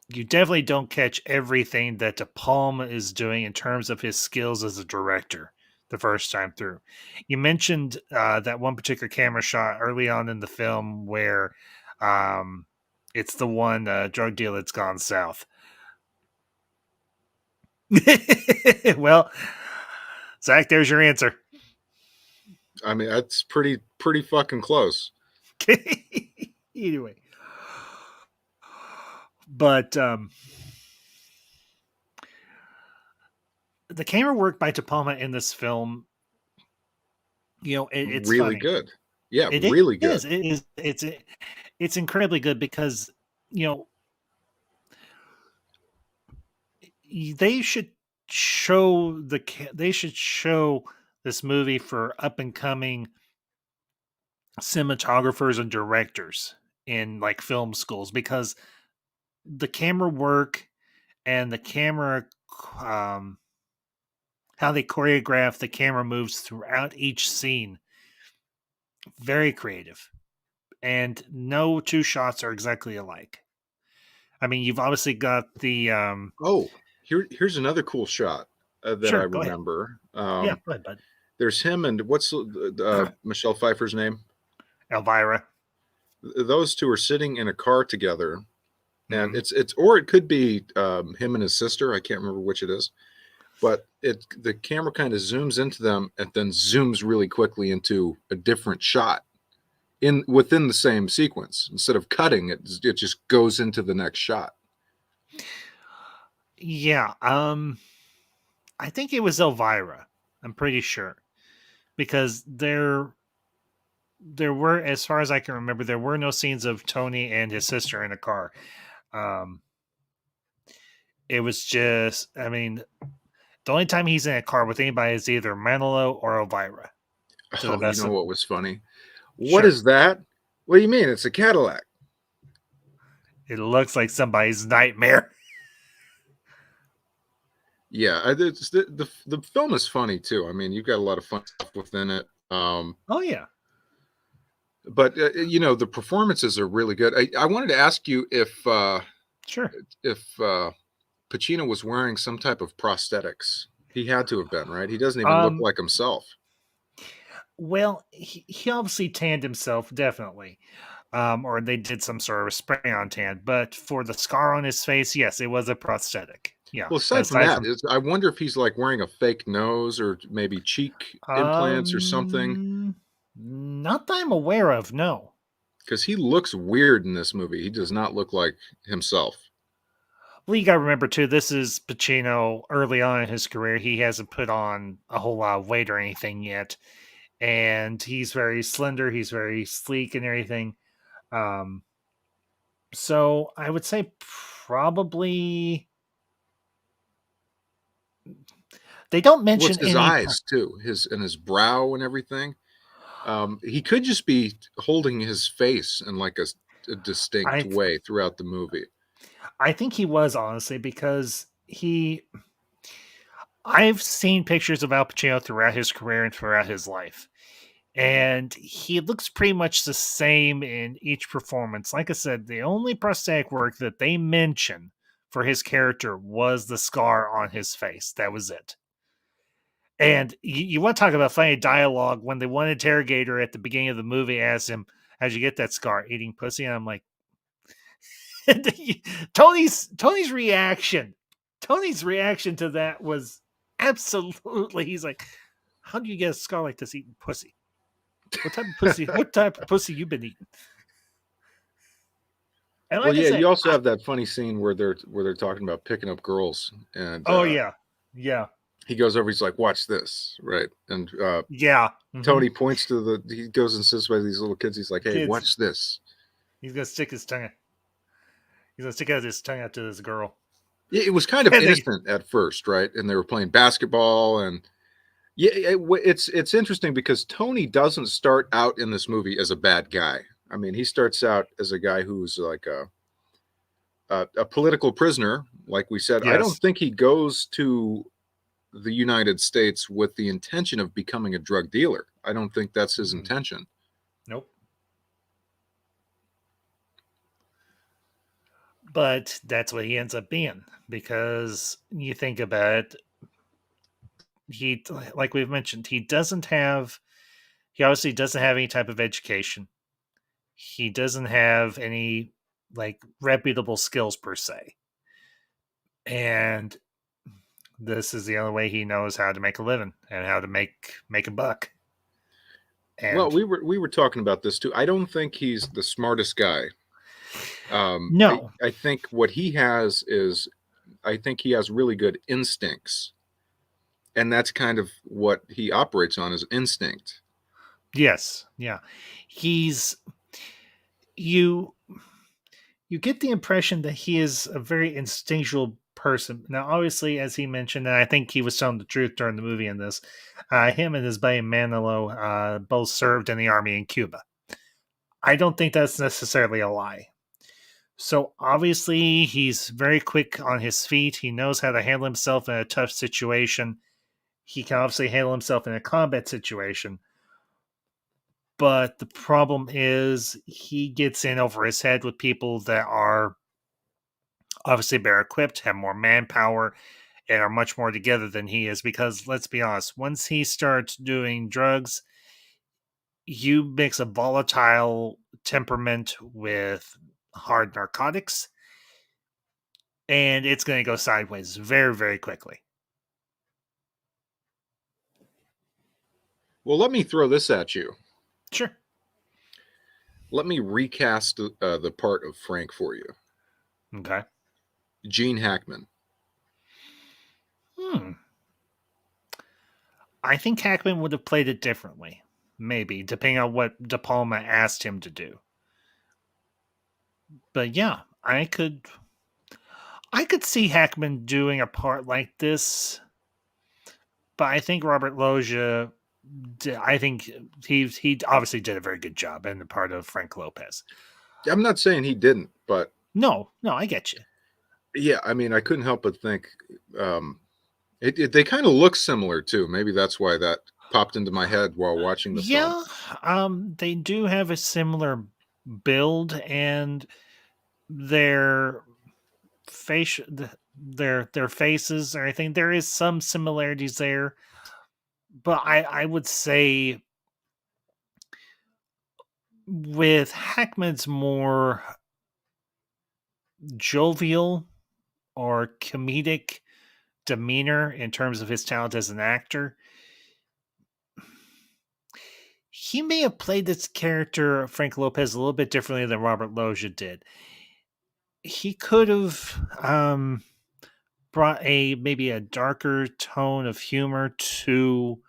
you definitely don't catch everything that De Palma is doing in terms of his skills as a director the first time through. You mentioned that one particular camera shot early on in the film where um, it's the one drug deal that's gone south. Well, Zach, there's your answer. I mean, that's pretty fucking close. Anyway, but the camera work by DePalma in this film, it's Really funny. good. Yeah, It really good. is. It is. It's incredibly good because you know they should they should show this movie for up and coming cinematographers and directors in like film schools because the camera work and the camera um how they choreograph the camera moves throughout each scene, very creative, and no two shots are exactly alike. I mean, you've obviously got the Oh, here's another cool shot that I sure, go ahead. remember. Yeah, go ahead, bud. There's him and what's Michelle Pfeiffer's name? Elvira. Those two are sitting in a car together, and Mhm. it's or it could be him and his sister. I can't remember which it is, but the camera kind of zooms into them and then zooms really quickly into a different shot in within the same sequence. Instead of cutting it, it just goes into the next shot. Yeah, I think it was Elvira. I'm pretty sure because there were, as far as I can remember, there were no scenes of Tony and his sister in a car. Um, it was just, I mean, the only time he's in a car with anybody is either Manilow or Elvira. To the Oh, you best know of what was funny? What sure, is that? What do you mean? It's a Cadillac. it looks like somebody's nightmare. Yeah, the film is funny too. I mean, you've got a lot of fun stuff within it. Oh yeah, But the performances are really good. I wanted to ask you sure. if Pacino was wearing some type of prosthetics. He had to have been, right? He doesn't even look Um, like himself. well, he obviously tanned himself, definitely. Or they did some sort of spray on tan. But for the scar on his face, yes, it was a prosthetic. Yeah. Well, aside from Aside that, from I wonder if he's like wearing a fake nose or maybe cheek implants or something, not that I'm aware of, no. because he looks weird in this movie. He does not look like himself. Well, you got to remember too. This is Pacino early on in his career. He hasn't put on a whole lot of weight or anything yet, and he's very slender. He's very sleek and everything. Um, so I would say probably they don't Well, mention it's his any. eyes too, his brow and everything. He could just be holding his face in like a distinct I way throughout the movie. I think he was honestly because he. I've seen pictures of Al Pacino throughout his career and throughout his life, and he looks pretty much the same in each performance. Like I said, the only prosthetic work that they mention for his character was the scar on his face. That was it. And you want to talk about funny dialogue when the one interrogator at the beginning of the movie asks him, "How'd you get that scar? Eating pussy?" And I'm like, Tony's reaction. Tony's reaction to that was absolutely. He's like, "How do you get a scar like this eating pussy? What type of pussy? What type of pussy you been eating?" And Well, like I yeah, said, you also have that funny scene where they're talking about picking up girls, and oh yeah, yeah, he goes over. He's like, "Watch this," right? And yeah. Tony points to he goes and sits by these little kids. He's like, "Hey, Kids, watch this." he's gonna stick his tongue. He's gonna stick out his tongue out to this girl. Yeah, it was kind of And they, innocent at first, right? And they were playing basketball, and yeah, it's interesting because Tony doesn't start out in this movie as a bad guy. I mean, he starts out as a guy who's like a political prisoner, like we said. I don't yes. think he goes to the United States with the intention of becoming a drug dealer. I don't think that's his Mm-mm. intention. Nope. But that's what he ends up being because you think about it, he, like we've mentioned, he obviously doesn't have any type of education. He doesn't have any like reputable skills per se. And this is the only way he knows how to make a living and how to make a buck. Well, And we were talking about this too. I don't think he's the smartest guy. no, I think what he has is I think he has really good instincts. And that's kind of what he operates on, is instinct. Yes, yeah. He's you you get the impression that he is a very instinctual person. Now, obviously, as he mentioned, and I think he was telling the truth during the movie in this, him and his buddy Manilo both served in the army in Cuba. I don't think that's necessarily a lie. So obviously, he's very quick on his feet. He knows how to handle himself in a tough situation. He can obviously handle himself in a combat situation. But the problem is he gets in over his head with people that are obviously better equipped, have more manpower, and are much more together than he is. Because let's be honest, once he starts doing drugs, you mix a volatile temperament with hard narcotics, and it's going to go sideways very, very quickly. Well, let me throw this at you. Sure. Let me recast the part of Frank for you. Okay. Gene Hackman. I think Hackman would have played it differently. Maybe, depending on what DePalma asked him to do. But yeah, I could see Hackman doing a part like this. But I think Robert Loggia, I think he obviously did a very good job in the part of Frank Lopez. I'm not saying he didn't, but No, I get you. yeah, I mean, I couldn't help but think they kind of look similar too. Maybe that's why that popped into my head while watching the film. Yeah, they do have a similar build, and their face, their faces, or anything. There is some similarities there, but I would say with Hackman's more jovial or comedic demeanor in terms of his talent as an actor, he may have played this character, Frank Lopez, a little bit differently than Robert Loggia did. He could have brought maybe a darker tone of humor to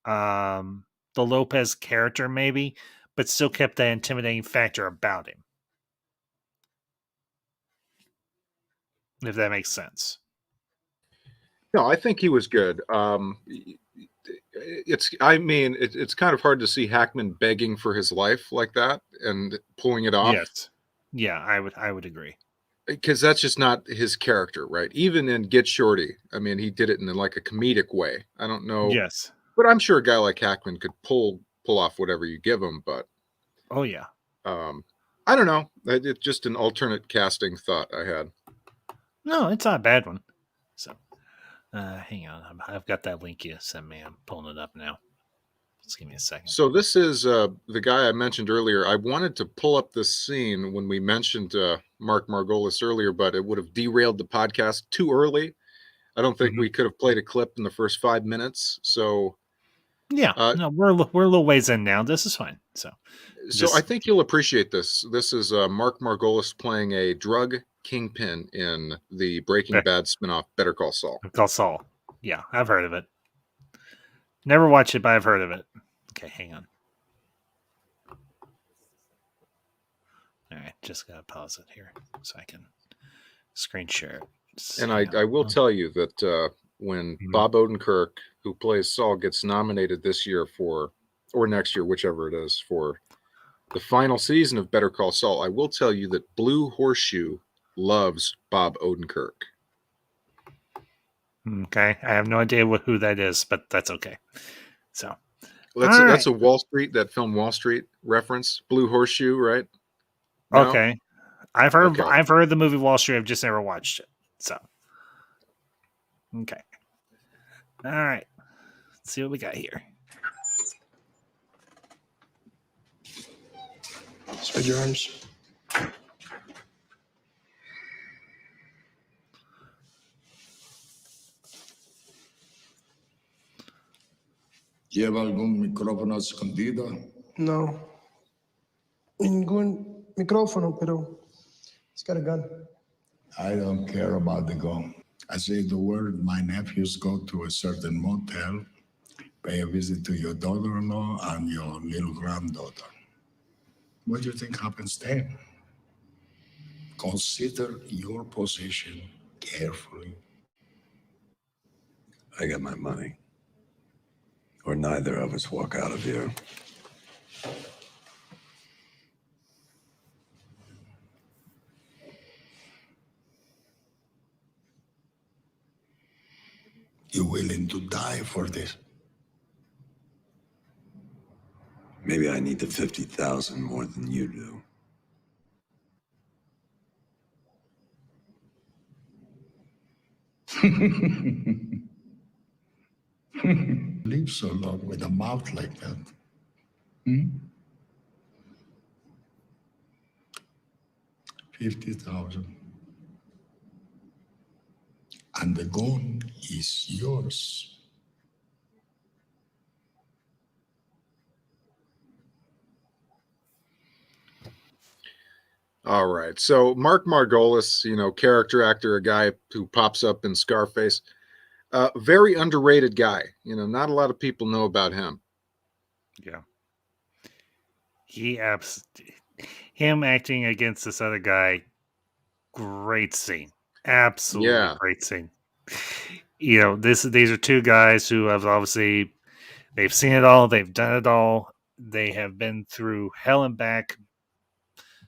the Lopez character, maybe, but still kept that intimidating factor about him. If that makes sense. No, I think he was good. It's kind of hard to see Hackman begging for his life like that and pulling it off. Yes. Yeah, I would agree. Because that's just not his character, right? Even in Get Shorty, I mean, he did it in like a comedic way. I don't know, Yes. but I'm sure a guy like Hackman could pull off whatever you give him. But oh yeah, I don't know. It's just an alternate casting thought I had. No, it's not a bad one. So, hang on, I've got that link you sent me. I'm pulling it up now. Just give me a second. So this is the guy I mentioned earlier. I wanted to pull up this scene when we mentioned Mark Margolis earlier, but it would have derailed the podcast too early. I don't think we could have played a clip in the first 5 minutes. So yeah, no, we're a little ways in now. This is fine. So I think you'll appreciate this. This is Mark Margolis playing a drug kingpin in the Breaking Bad spinoff Better Call Saul. Call Saul. Yeah, I've heard of it. Never watched it, but I've heard of it. Okay, hang on. All right, just gotta pause it here so I can screen share it. And I will tell you that when Bob Odenkirk, who plays Saul, gets nominated this year or next year, whichever it is, for the final season of Better Call Saul, I will tell you that Blue Horseshoe loves Bob Odenkirk. Okay, I have no idea who that is, but that's okay. So that's a Wall Street, that film Wall Street reference. Blue Horseshoe, right? No? Okay, I've heard the movie Wall Street. I've just never watched it. So okay, all right. Let's see what we got here. Spread your arms. ¿Lleva algún micrófono escondido? No. Ningún micrófono, pero he's got a gun. I don't care about the gun. I say the word, my nephews go to a certain motel, pay a visit to your daughter-in-law and your little granddaughter. What do you think happens then? Consider your position carefully. I got my money. Or neither of us walk out of here. You willing to die for this? Maybe I need the 50,000 more than you do. Live so long with a mouth like that. Hmm? 50,000. And the gun is yours. All right. So Mark Margolis, character actor, a guy who pops up in Scarface, very underrated guy. Not a lot of people know about him. Yeah. Him acting against this other guy, great scene. Absolutely Yeah. great scene. These are two guys who have obviously they've seen it all, they've done it all. They have been through hell and back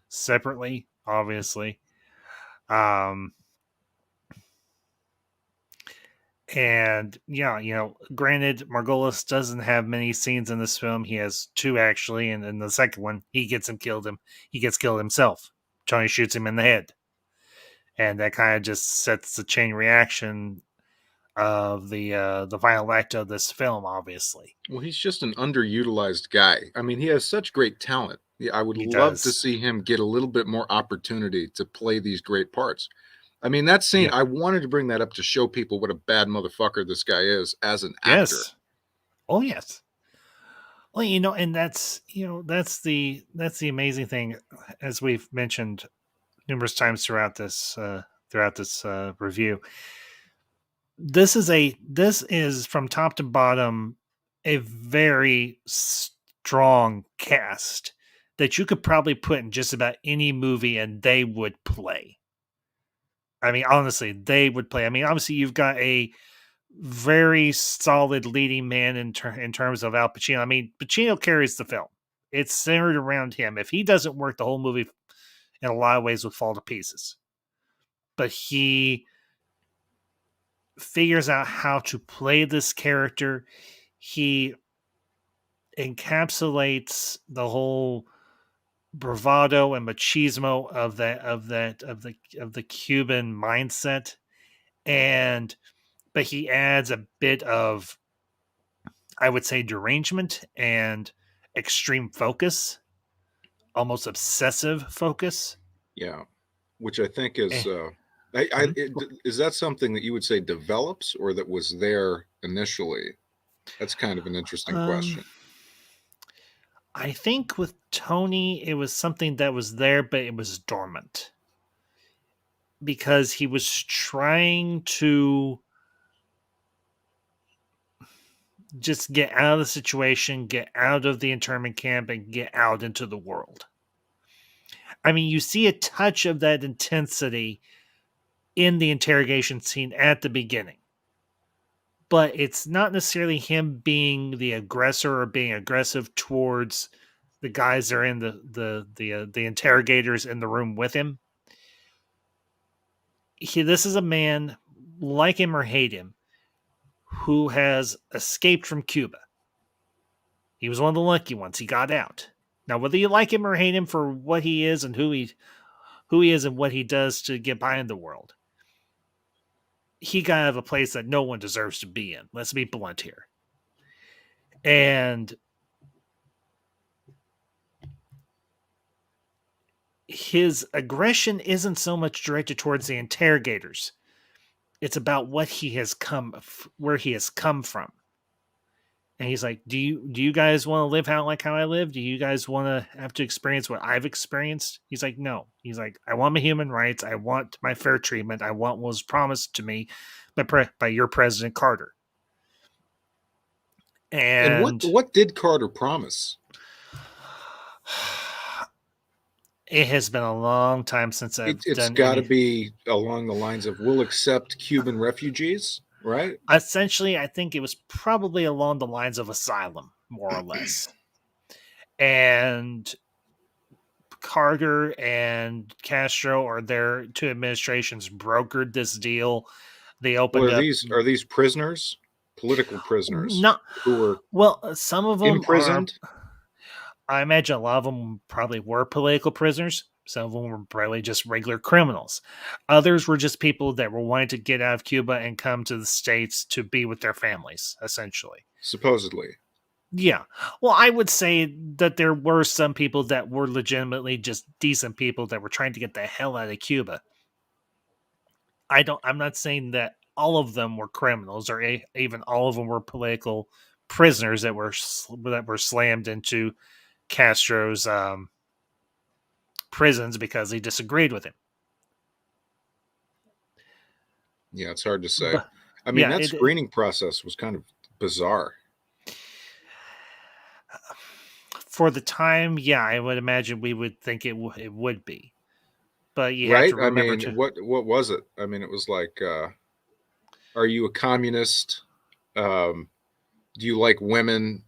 separately, obviously. And yeah, granted, Margolis doesn't have many scenes in this film. He has two actually, and in the second one, he gets killed himself. Tony shoots him in the head, and that kind of just sets the chain reaction of the final act of this film. Obviously, Well, he's just an underutilized guy. I mean, he has such great talent. I would he love to does. see him get a little bit more opportunity to play these great parts. I mean, that scene, Yep. I wanted to bring that up to show people what a bad motherfucker this guy is as an actor. Yes. Oh yes. Well, and that's the amazing thing, as we've mentioned numerous times throughout this review. This is from top to bottom a very strong cast that you could probably put in just about any movie and they would play. I mean, honestly, they would play. I mean, obviously, you've got a very solid leading man in terms of Al Pacino. I mean, Pacino carries the film. It's centered around him. If he doesn't work, the whole movie, in a lot of ways, would fall to pieces. But he figures out how to play this character. He encapsulates the whole bravado and machismo of the Cuban mindset, but he adds a bit of, I would say, derangement and extreme focus, almost obsessive focus. Yeah, which I think is, Eh, is that something that you would say develops or that was there initially? That's kind of an interesting question. I think with Tony, it was something that was there, but it was dormant because he was trying to just get out of the situation, get out of the internment camp, and get out into the world. I mean, you see a touch of that intensity in the interrogation scene at the beginning, but it's not necessarily him being the aggressor or being aggressive towards the guys that are in the interrogators in the room with him. This is a man, like him or hate him, who has escaped from Cuba. He was one of the lucky ones. He got out. Now, whether you like him or hate him for what he is and who he is and what he does to get by in the world, he got out of a place that no one deserves to be in. Let's be blunt here. And his aggression isn't so much directed towards the interrogators. It's about where he has come from. And he's like, do you guys want to live like how I live? Do you guys want to have to experience what I've experienced? He's like, no. He's like, I want my human rights. I want my fair treatment. I want what was promised to me by your President Carter. And And what did Carter promise? it has been a long time since I've It's done got to any. be along the lines of we'll accept Cuban refugees, right? Essentially, I think it was probably along the lines of asylum, more or less. And Carter and Castro, or their two administrations, brokered this deal. They Well, opened up. are these prisoners, political prisoners, Not who were well. Some of them are. imprisoned? I imagine a lot of them probably were political prisoners. Some of them were probably just regular criminals. Others were just people that were wanting to get out of Cuba and come to the States to be with their families, essentially. Supposedly. Yeah. Well, I would say that there were some people that were legitimately just decent people that were trying to get the hell out of Cuba. I'm not saying that all of them were criminals or even all of them were political prisoners that were slammed into Castro's prisons because he disagreed with him. Yeah, it's hard to say. But, I mean, yeah, that screening process was kind of bizarre. For the time, yeah, I would imagine we would think it would be. But you Right? have to remember I mean, what was it? I mean, it was like, are you a communist? Do you like women?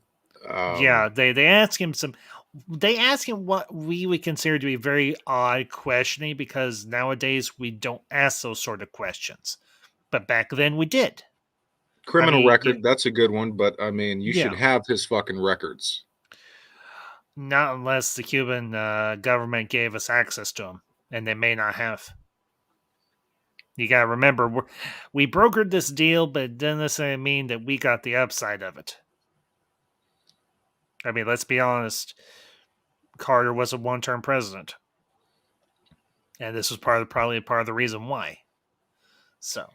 Yeah, they ask him they ask him what we would consider to be very odd questioning, because nowadays we don't ask those sort of questions. But back then we did. Criminal record, yeah, that's a good one, but I mean, you should yeah. have his fucking records. Not unless the Cuban government gave us access to them, and they may not have. You got to remember, we brokered this deal, but it doesn't necessarily mean that we got the upside of it. I mean, let's be honest. Carter was a one-term president, and this was probably part of the reason why. So,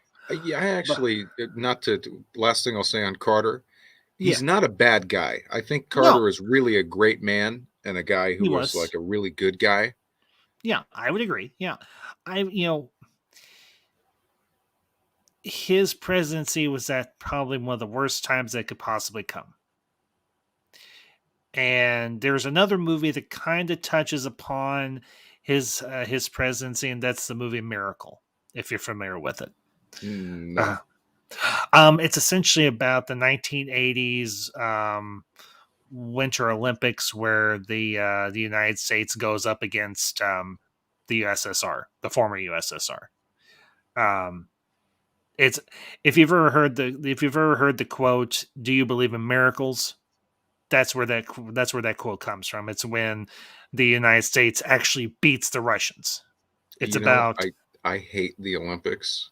Yeah, I actually, not to, last thing I'll say on Carter, he's yeah, not a bad guy. I think no, Carter is really a great man and a guy who he was was. like a really good guy. Yeah, I would agree. Yeah, his presidency was at probably one of the worst times that could possibly come. And there's another movie that kind of touches upon his presidency, and that's the movie Miracle, if you're familiar with it. No. It's essentially about the 1980s Winter Olympics, where the United States goes up against the USSR, the former USSR. It's if you've ever heard the quote, "Do you believe in miracles?" That's where that quote comes from. It's when the United States actually beats the Russians. It's You know, about I hate the Olympics.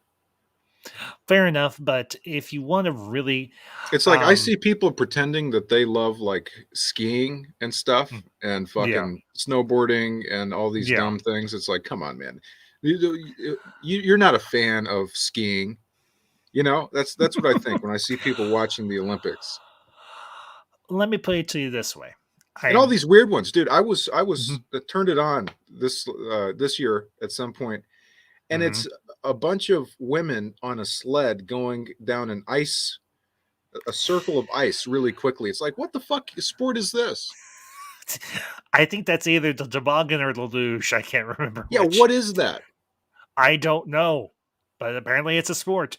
fair enough, but if you want to really, It's like I see people pretending that they love like skiing and stuff and yeah, fucking snowboarding and all these yeah. dumb things. It's like, come on, man. You're not a fan of skiing. You know, that's what I think when I see people watching the Olympics. Let me put it to you this way. And all these weird ones, dude. I was Mhm. turned it on this year at some point, and Mhm. it's a bunch of women on a sled going down a circle of ice really quickly. It's like, what the fuck sport is this? I think that's either the toboggan or the luge. I can't remember Yeah, which. what is that? I don't know, but apparently it's a sport.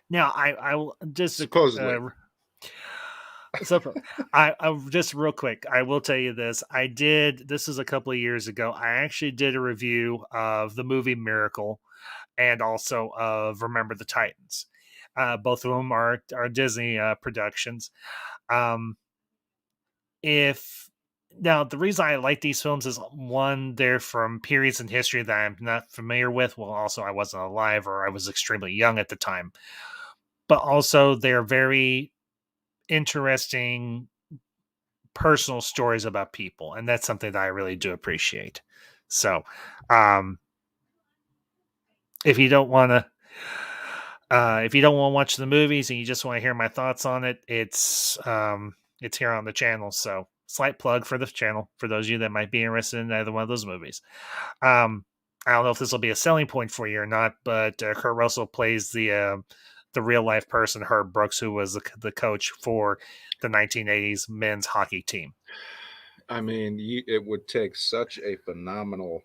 Now, I will just Supposedly. so I just real quick, I will tell you this. This is a couple of years ago. I actually did a review of the movie Miracle and also of Remember the Titans. Both of them are Disney productions. If Now, the reason I like these films is, one, they're from periods in history that I'm not familiar with. Well, also I wasn't alive, or I was extremely young at the time. But also they're very interesting personal stories about people, and that's something that I really do appreciate. So, if you don't want to If you don't want to watch the movies and you just want to hear my thoughts on it, it's here on the channel. So slight plug for the channel for those of you that might be interested in either one of those movies. I don't know if this will be a selling point for you or not, but Kurt Russell plays the real life person Herb Brooks, who was the coach for the 1980s men's hockey team. I mean, it would take such a phenomenal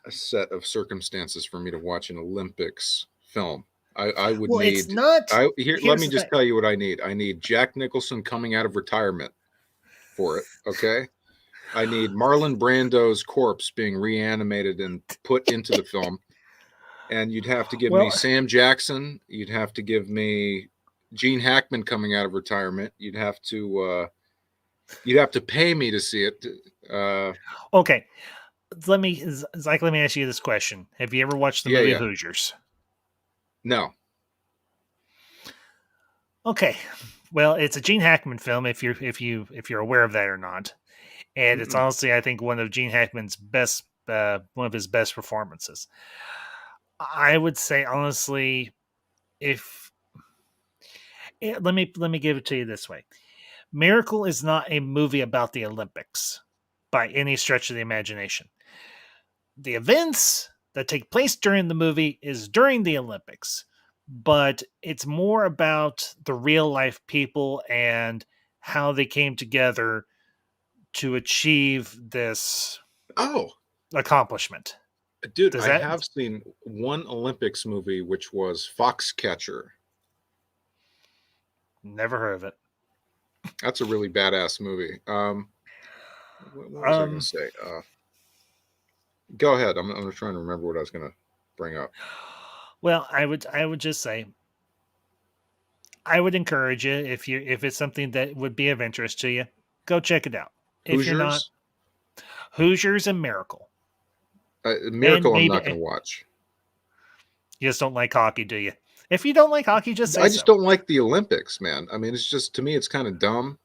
set of circumstances for me to watch an Olympics film. I would Well, need. it's not. Let Here's me the just thing. tell you what I need. I need Jack Nicholson coming out of retirement for it. Okay. I need Marlon Brando's corpse being reanimated and put into the film. And you'd have to give me Well, Sam Jackson. You'd have to give me Gene Hackman coming out of retirement. You'd have to pay me to see it. okay. Let me ask you this question: have you ever watched the movie Yeah. Hoosiers? No. Okay. Well, it's a Gene Hackman film if you're aware of that or not. And it's honestly, I think, one of Gene Hackman's best one of his best performances. I would say honestly, let me give it to you this way. Miracle is not a movie about the Olympics by any stretch of the imagination. The events that take place during the movie is during the Olympics, but it's more about the real life people and how they came together to achieve this accomplishment. Dude, Does I that have seen one Olympics movie, which was Foxcatcher. Never heard of it. That's a really badass movie. What was I going to say? Go ahead. I'm trying to remember what I was going to bring up. Well, I would just say I would encourage you if it's something that would be of interest to you, go check it out. If you're not, Hoosiers and Miracle. Miracle, I'm not going to watch. You just don't like hockey, do you? If you don't like hockey, just say I just don't like the Olympics, man. I mean, it's just, to me, it's kind of dumb.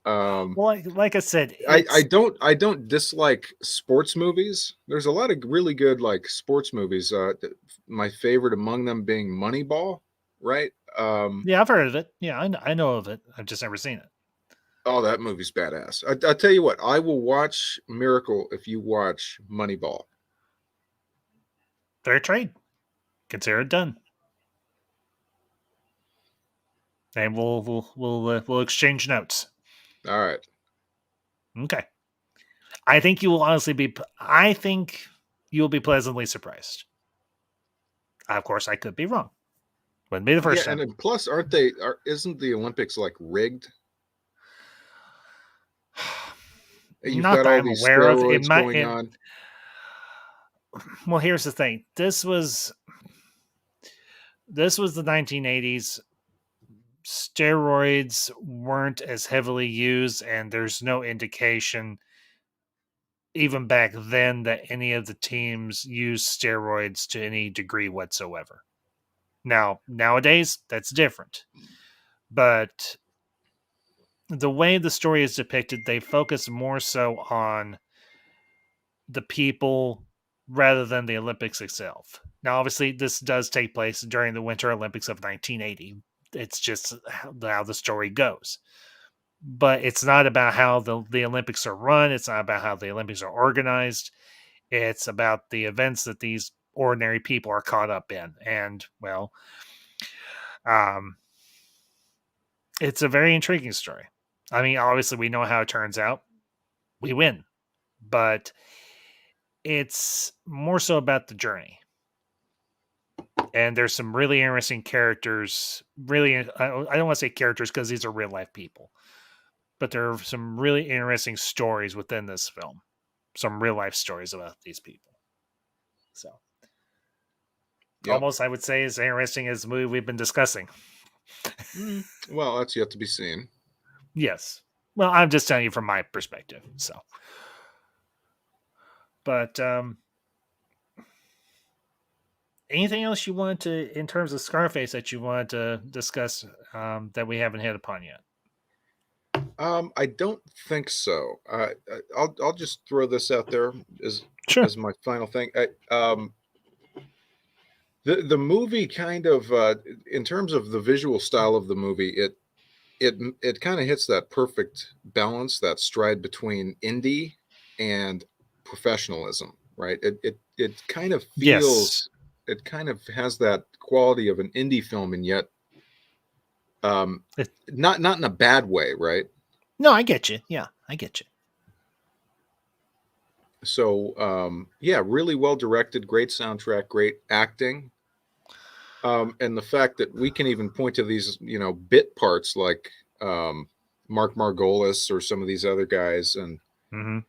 Well, like I said, I don't dislike sports movies. There's a lot of really good like sports movies. My favorite among them being Moneyball, right? Yeah, I've heard of it. Yeah, I know of it. I've just never seen it. Oh, that movie's badass. I tell you what, I will watch Miracle if you watch Moneyball. Fair trade. Consider it done. And we'll exchange notes. All right. Okay. I think you will honestly be. I think you will be pleasantly surprised. Of course, I could be wrong. Wouldn't be the first time. And plus, isn't the Olympics like rigged? You've Not got that all I'm these aware of. steroids going on. Well, here's the thing. This was the 1980s. Steroids weren't as heavily used, and there's no indication even back then that any of the teams used steroids to any degree whatsoever. Now, nowadays, that's different. But the way the story is depicted, they focus more so on the people rather than the Olympics itself. Now, obviously, this does take place during the Winter Olympics of 1980. It's just how the story goes. But it's not about how the Olympics are run. It's not about how the Olympics are organized. It's about the events that these ordinary people are caught up in. And, well, it's a very intriguing story. I mean, obviously, we know how it turns out. We win. But it's more so about the journey. And there's some really interesting characters. Really, I don't want to say characters because these are real life people. But there are some really interesting stories within this film. Some real life stories about these people. So, almost I would say as interesting as the movie we've been discussing. Well, that's yet to be seen. Yes. Well, I'm just telling you from my perspective. So, but anything else you wanted to, in terms of Scarface, that you wanted to discuss that we haven't hit upon yet? I don't think so. I'll just throw this out there as my final thing. The The movie kind of, in terms of the visual style of the movie, it kind of hits that perfect balance, that stride between indie and professionalism, right? It kind of Yes. feels, it kind of has that quality of an indie film, and yet It- not in a bad way, right? No, I get you. Yeah, I get you. So yeah, really well directed, great soundtrack, great acting. And the fact that we can even point to these, bit parts like Mark Margolis or some of these other guys, and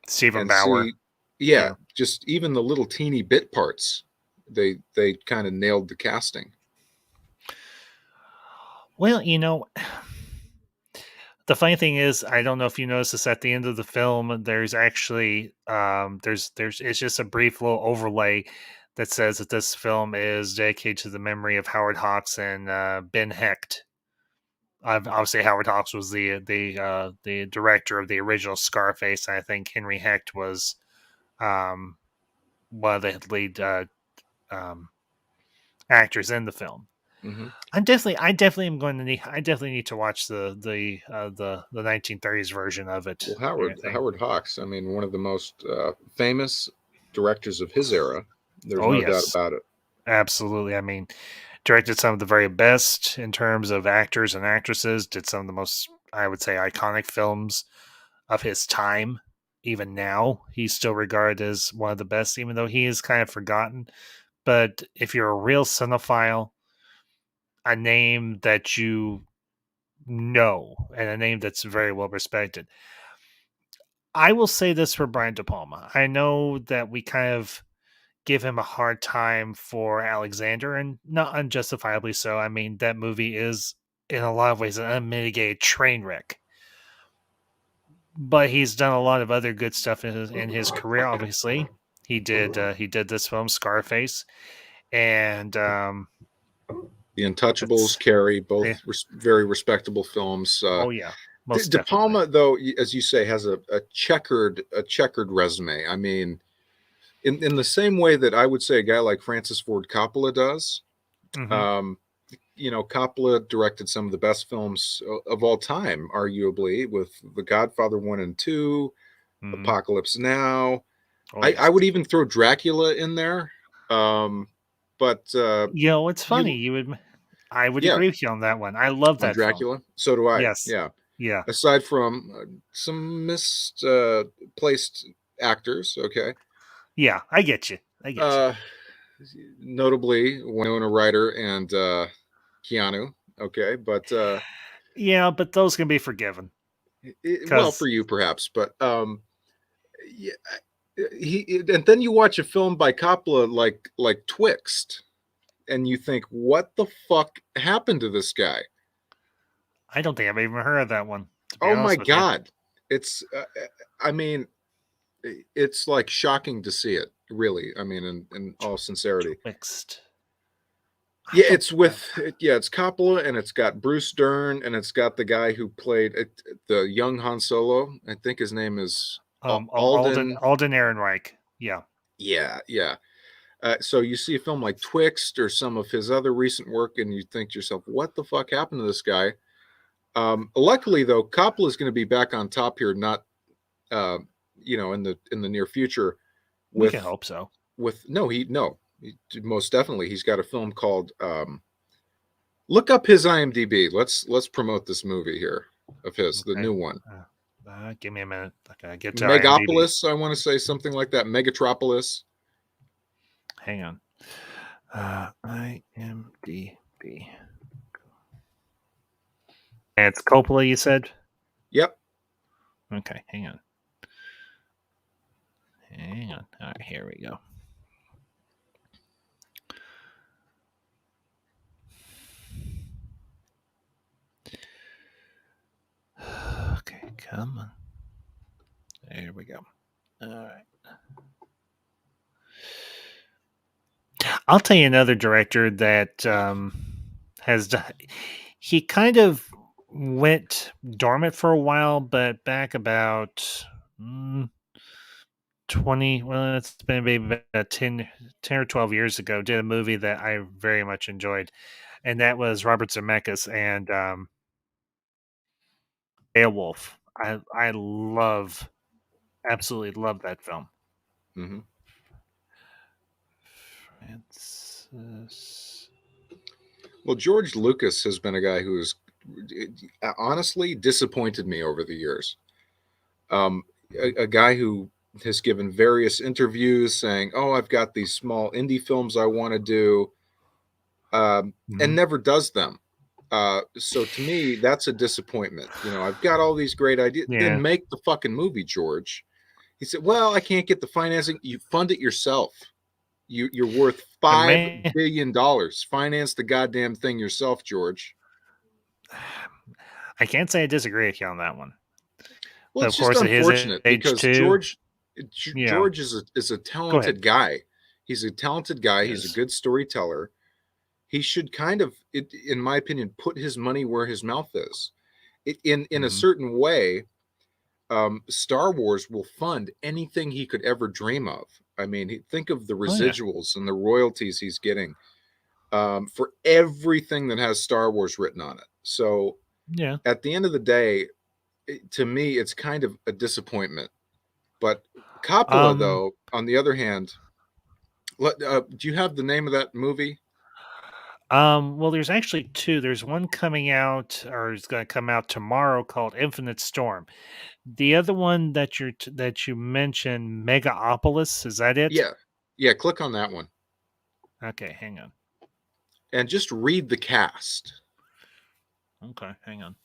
Stephen Bauer. see, yeah, Yeah. just even the little teeny bit parts, they kind of nailed the casting. Well, the funny thing is, I don't know if you noticed this at the end of the film. There's actually there's it's just a brief little overlay that says that this film is dedicated to the memory of Howard Hawks and Ben Hecht. Obviously, Howard Hawks was the director of the original Scarface, and I think Henry Hecht was um, one of the lead um, actors in the film. Mm-hmm. I definitely am going to need. I definitely need to watch the 1930s version of it. Well, and everything. Howard Hawks, I mean, one of the most famous directors of his era. There's Oh no doubt yes, about it. absolutely. I mean, directed some of the very best in terms of actors and actresses. Did some of the most, I would say, iconic films of his time. Even now, he's still regarded as one of the best, even though he is kind of forgotten. But if you're a real cinephile, a name that you know and a name that's very well respected. I will say this for Brian DePalma. I know that we kind of give him a hard time for Alexander, and not unjustifiably so. I mean, that movie is, in a lot of ways, an unmitigated train wreck. But he's done a lot of other good stuff in his career. Obviously, he did this film Scarface, and The Untouchables, it's Carrie, both eh, very respectable films. oh yeah, most De definitely. Palma, though, as you say, has a checkered resume. I mean, in the same way that I would say a guy like Francis Ford Coppola does. Hmm. Um, Coppola directed some of the best films of all time, arguably, with The Godfather 1 and 2, Hmm. Apocalypse Now. Oh I yes. would even throw Dracula in there. But It's funny. you, I would yeah, agree with you on that one. I love on that film. Dracula. So do I. Yes. Yeah. Yeah. Aside from some misplaced actors, okay. Yeah. I get you. I get you. Uh, Notably Winona Ryder and Keanu, okay, but Yeah, but those can be forgiven well, because for you perhaps, but yeah, and then you watch a film by Coppola like Twixt, and you think, what the fuck happened to this guy? I don't think I've even heard of that one. To be Oh my honest with you, god, it's I mean, it's like shocking to see it. Really, I mean, in all sincerity. Twixt. I Yeah, don't it's think I've. it's Coppola, and it's got Bruce Dern, and it's got the guy who played the young Han Solo. I think his name is Alden. Alden Ehrenreich. Yeah. Yeah, yeah. So you see a film like Twixt or some of his other recent work, and you think to yourself, "What the fuck happened to this guy?" Luckily, though, Coppola is going to be back on top here, not uh, in the near future. We can With hope so. most definitely, he's got a film called. Look up his IMDb. Let's promote this movie here of his, the Okay. new one. Give me a minute. Okay, get to IMDb. Megapolis, I want to say something like that. Megatropolis. Hang on. IMDb. And it's Coppola, you said? Yep. Okay, hang on. Hang on. All right, here we go. Okay, come on. There we go. All right. I'll tell you another director that has done. He kind of went dormant for a while, but back about 20, well, it's been maybe about 10 or 12 years ago, did a movie that I very much enjoyed. And that was Robert Zemeckis and Beowulf. I absolutely love that film. Hmm. Francis. Well, George Lucas has been a guy who's honestly disappointed me over the years. A guy who has given various interviews saying, "Oh, I've got these small indie films I want to do," and never does them. So to me, that's a disappointment. I've got all these great ideas. Yeah. Then make the fucking movie, George. He said, "Well, I can't get the financing. You fund it yourself. You're worth The $5 billion. Finance the goddamn thing yourself, George." I can't say I disagree with you on that one. Well, Of it's just course, at his unfortunate age because too. Yeah. George is a Go ahead. talented guy. He's a talented guy. He's a Yes. good storyteller. He should kind of, in my opinion, put his money where his mouth is. In a certain way, Star Wars will fund anything he could ever dream of. I mean, think of the residuals and the royalties he's getting for everything that has Star Wars written on it. So Yeah. at the end of the day, to me, it's kind of a disappointment. But Coppola, though, on the other hand, do you have the name of that movie? Well, there's actually two. There's one coming out, or it's going to come out tomorrow, called Infinite Storm. The other one that you mentioned, Megaopolis, is that it? Yeah. Click on that one Okay, hang on. and just read the cast. Okay, hang on.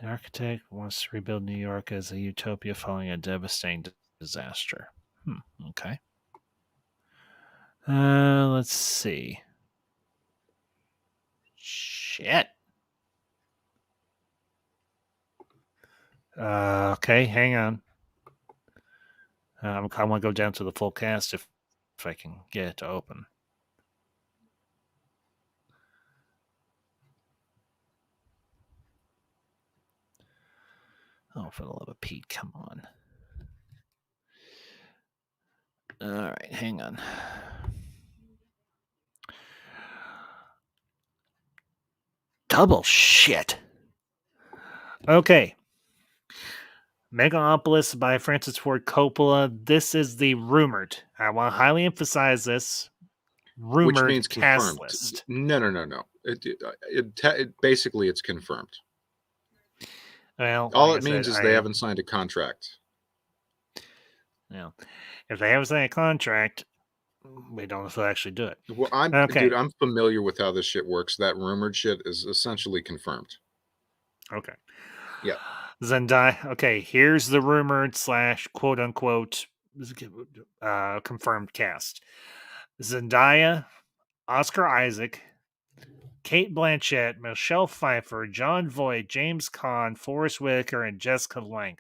An architect wants to rebuild New York as a utopia following a devastating disaster. Okay. Let's see. Shit. Okay, hang on. I want to go down to the full cast if I can get it to open. Oh, for the love of Pete, come on. All right, hang on. Double shit. Okay. Megalopolis by Francis Ford Coppola. This is the rumored. I want to highly emphasize this. Rumored Which means cast confirmed. list. No. Basically, it's confirmed. Well, All like it means is they haven't signed a contract. Yeah. If they haven't signed a contract, we don't know if they'll actually do it. Well, I'm familiar with how this shit works. That rumored shit is essentially confirmed. Okay. Yeah. Zendaya. Okay, here's the rumored / quote unquote confirmed cast: Zendaya, Oscar Isaac, Kate Blanchett, Michelle Pfeiffer, John Voight, James Caan, Forrest Whitaker, and Jessica Lange.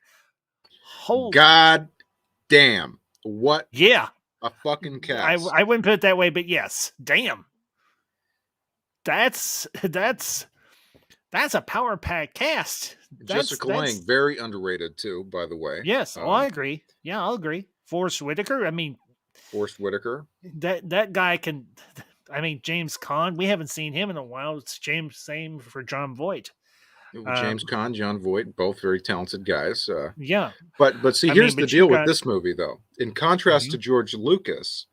Holy God damn! What? Yeah, a fucking cast. I wouldn't put it that way, but yes, damn. That's a power pack cast. Jessica Lange, very underrated too, by the way. Yes, I agree. Yeah, I'll agree. Forrest Whitaker. I mean, Forrest Whitaker. That guy can. I mean, James Caan. We haven't seen him in a while. It's same for John Voight. James Caan, John Voight, both very talented guys. Yeah, but see, here's the deal with this movie, though. In contrast to George Lucas,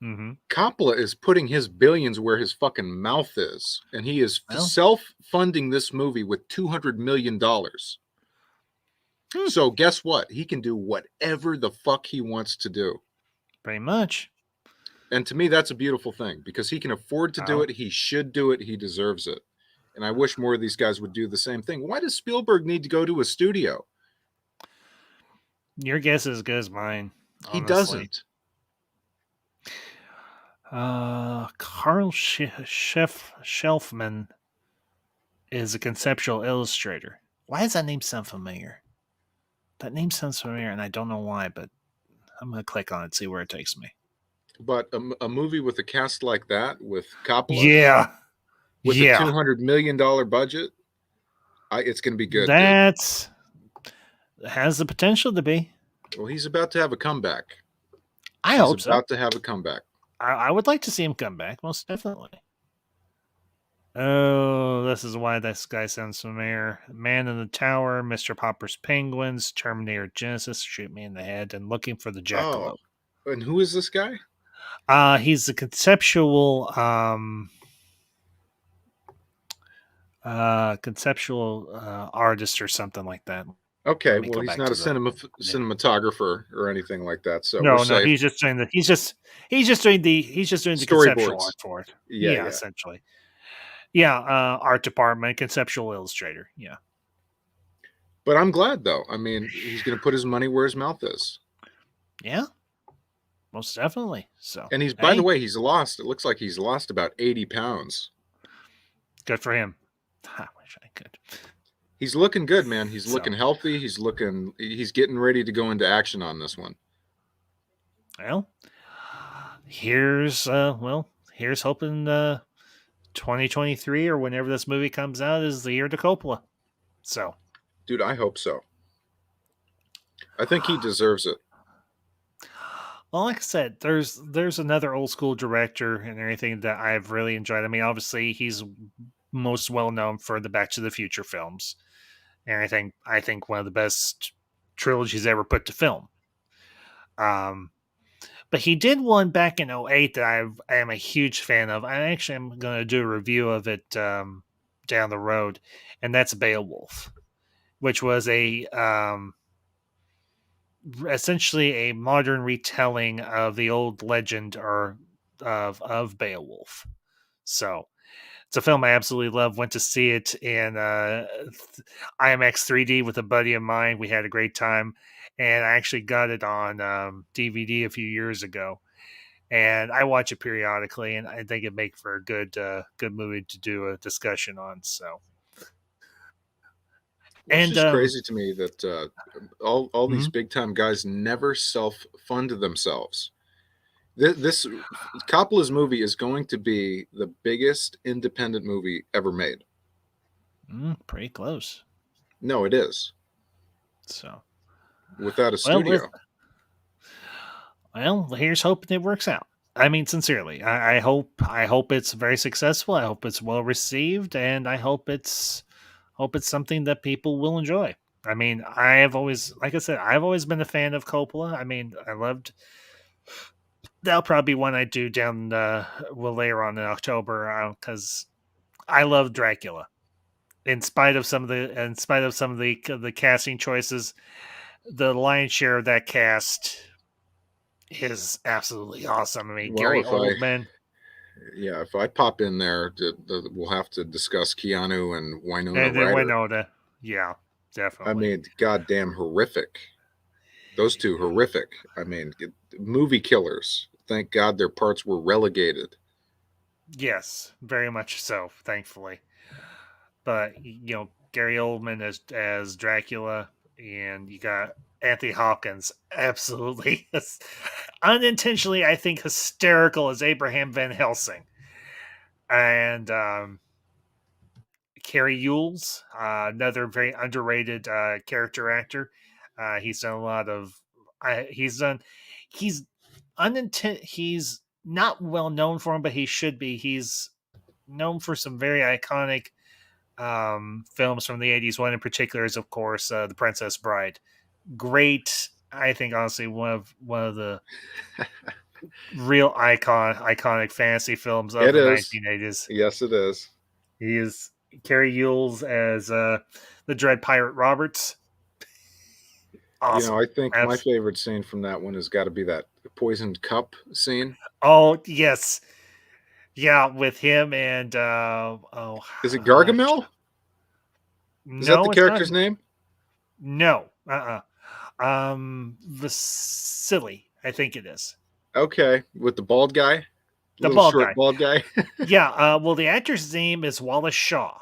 Coppola is putting his billions where his fucking mouth is, and he is self-funding this movie with $200 million. So guess what? He can do whatever the fuck he wants to do. Pretty much. And to me, that's a beautiful thing because he can afford to do it. He should do it. He deserves it. And I wish more of these guys would do the same thing. Why does Spielberg need to go to a studio? Your guess is as good as mine. He doesn't. Carl Shelfman is a conceptual illustrator. Why does that name sound familiar? That name sounds familiar, and I don't know why, but I'm going to click on it, see where it takes me. But a movie with a cast like that, with Coppola, with a $200 million budget, it's going to be good. That has the potential to be. Well, he's about to have a comeback. I He's hope so. about to have a comeback. I would like to see him come back, most definitely. Oh, this is why this guy sounds familiar. Man in the Tower, Mr. Popper's Penguins, Terminator Genesis, Shoot Me in the Head, and Looking for the Oh, Jackalope. and who is this guy? He's a conceptual artist or something like that. Okay, Let me well, go he's back not to a the cinematographer or anything like that, so we're no, safe. he's just doing the he's just doing the conceptual Storyboards. art for it. Yeah. Essentially. Yeah, art department, conceptual illustrator. Yeah. But I'm glad though. I mean, he's going to put his money where his mouth is. Yeah. Most definitely. So, And he's, by the hey, way, he's lost. It looks like he's lost about 80 pounds. good for him. I wish I could. He's looking good, man. He's So- looking healthy. He's getting ready to go into action on this one. Well, here's hoping 2023 or whenever this movie comes out is the year to Coppola. So, Dude, I hope so. I think he deserves it. well, like I said, there's another old school director and everything that I've really enjoyed. I mean, obviously he's most well known for the Back to the Future films. And I think one of the best trilogies ever put to film. But he did one back in 2008 that I am a huge fan of. I actually am going to do a review of it down the road, and that's Beowulf, which was essentially a modern retelling of the old legend of Beowulf. So it's a film I absolutely love. Went to see it in IMAX 3D with a buddy of mine. We had a great time, and I actually got it on DVD a few years ago. And I watch it periodically, and I think it make for a good movie to do a discussion on. So, It's and just crazy to me that all these Mhm. big time guys never self fund themselves. This Coppola's movie is going to be the biggest independent movie ever made. Pretty close. No, it is. So, Without a well, studio. here's hoping it works out. I mean, sincerely, I hope it's very successful. I hope it's well received, and I hope it's something that people will enjoy. I mean, I have always, like I said, I've always been a fan of Coppola. I mean, I loved. That'll probably be one I do down later on in October because I love Dracula. In spite of some of the casting choices, the lion's share of that cast is absolutely awesome. I mean, Well, Gary Oldman. if I pop in there, we'll have to discuss Keanu and Winona And then Ryder. Winona. Yeah, definitely. I mean, goddamn horrific. Those two horrific. I mean, movie killers. Thank God their parts were relegated. Yes, very much so, thankfully. But Gary Oldman as Dracula, and you got Anthony Hopkins, absolutely unintentionally, I think, hysterical as Abraham Van Helsing, and Carrie Yules, another very underrated character actor. He's done a lot of. He's He's not well known for him, but he should be. He's known for some very iconic films from the 80s. One in particular is, of course, The Princess Bride. Great, I think, honestly, one of the real iconic fantasy films of the 1980s. Yes, it is. He is Carrie Yules as the Dread Pirate Roberts. Awesome. I think my favorite scene from that one has got to be that poisoned cup scene. Oh, yes. Yeah, with him and is it Gargamel? Is that the character's name? No. Vasily, I think it is. Okay, with the bald guy? The bald guy. Yeah, well, the actor's name is Wallace Shaw.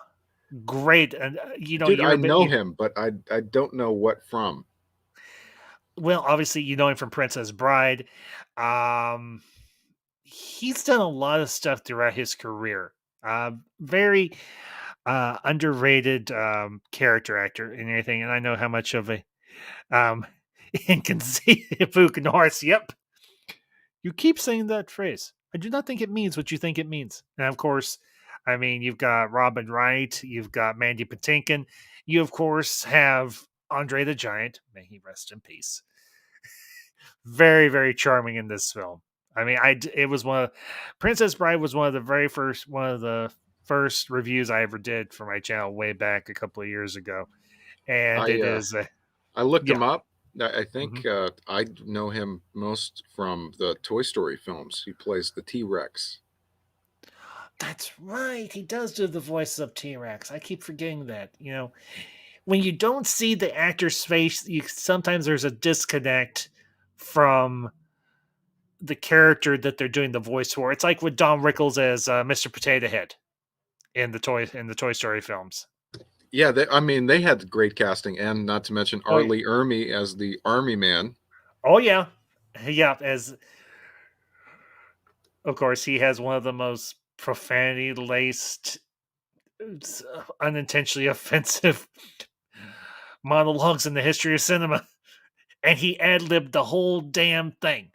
Great. And dude, I know him, but I don't know what from. Well, obviously you know him from Princess Bride. He's done a lot of stuff throughout his career. Very underrated character actor and everything. And I know how much of a Inconceivable Norse. Yep. You keep saying that phrase. I do not think it means what you think it means. And of course, I mean, you've got Robin Wright, you've got Mandy Patinkin, you of course have Andre the Giant. May he rest in peace. Very, very charming in this film. I mean, it was Princess Bride was one of the first reviews I ever did for my channel way back a couple of years ago, and I it is I looked yeah. him up. I think Mhm. I know him most from the Toy Story films. He plays the T-Rex. That's right. He does do the voice of T-Rex. I keep forgetting that. When you don't see the actor's face, sometimes there's a disconnect from the character that they're doing the voice for. It's like with Don Rickles as Mr. Potato Head in the Toy Story films. Yeah, I mean, they had great casting, and not to mention Oh, yeah. Arlie Ermy as the Army Man. Oh yeah, yeah. As of course, he has one of the most profanity laced, unintentionally offensive monologues in the history of cinema, and he ad libbed the whole damn thing.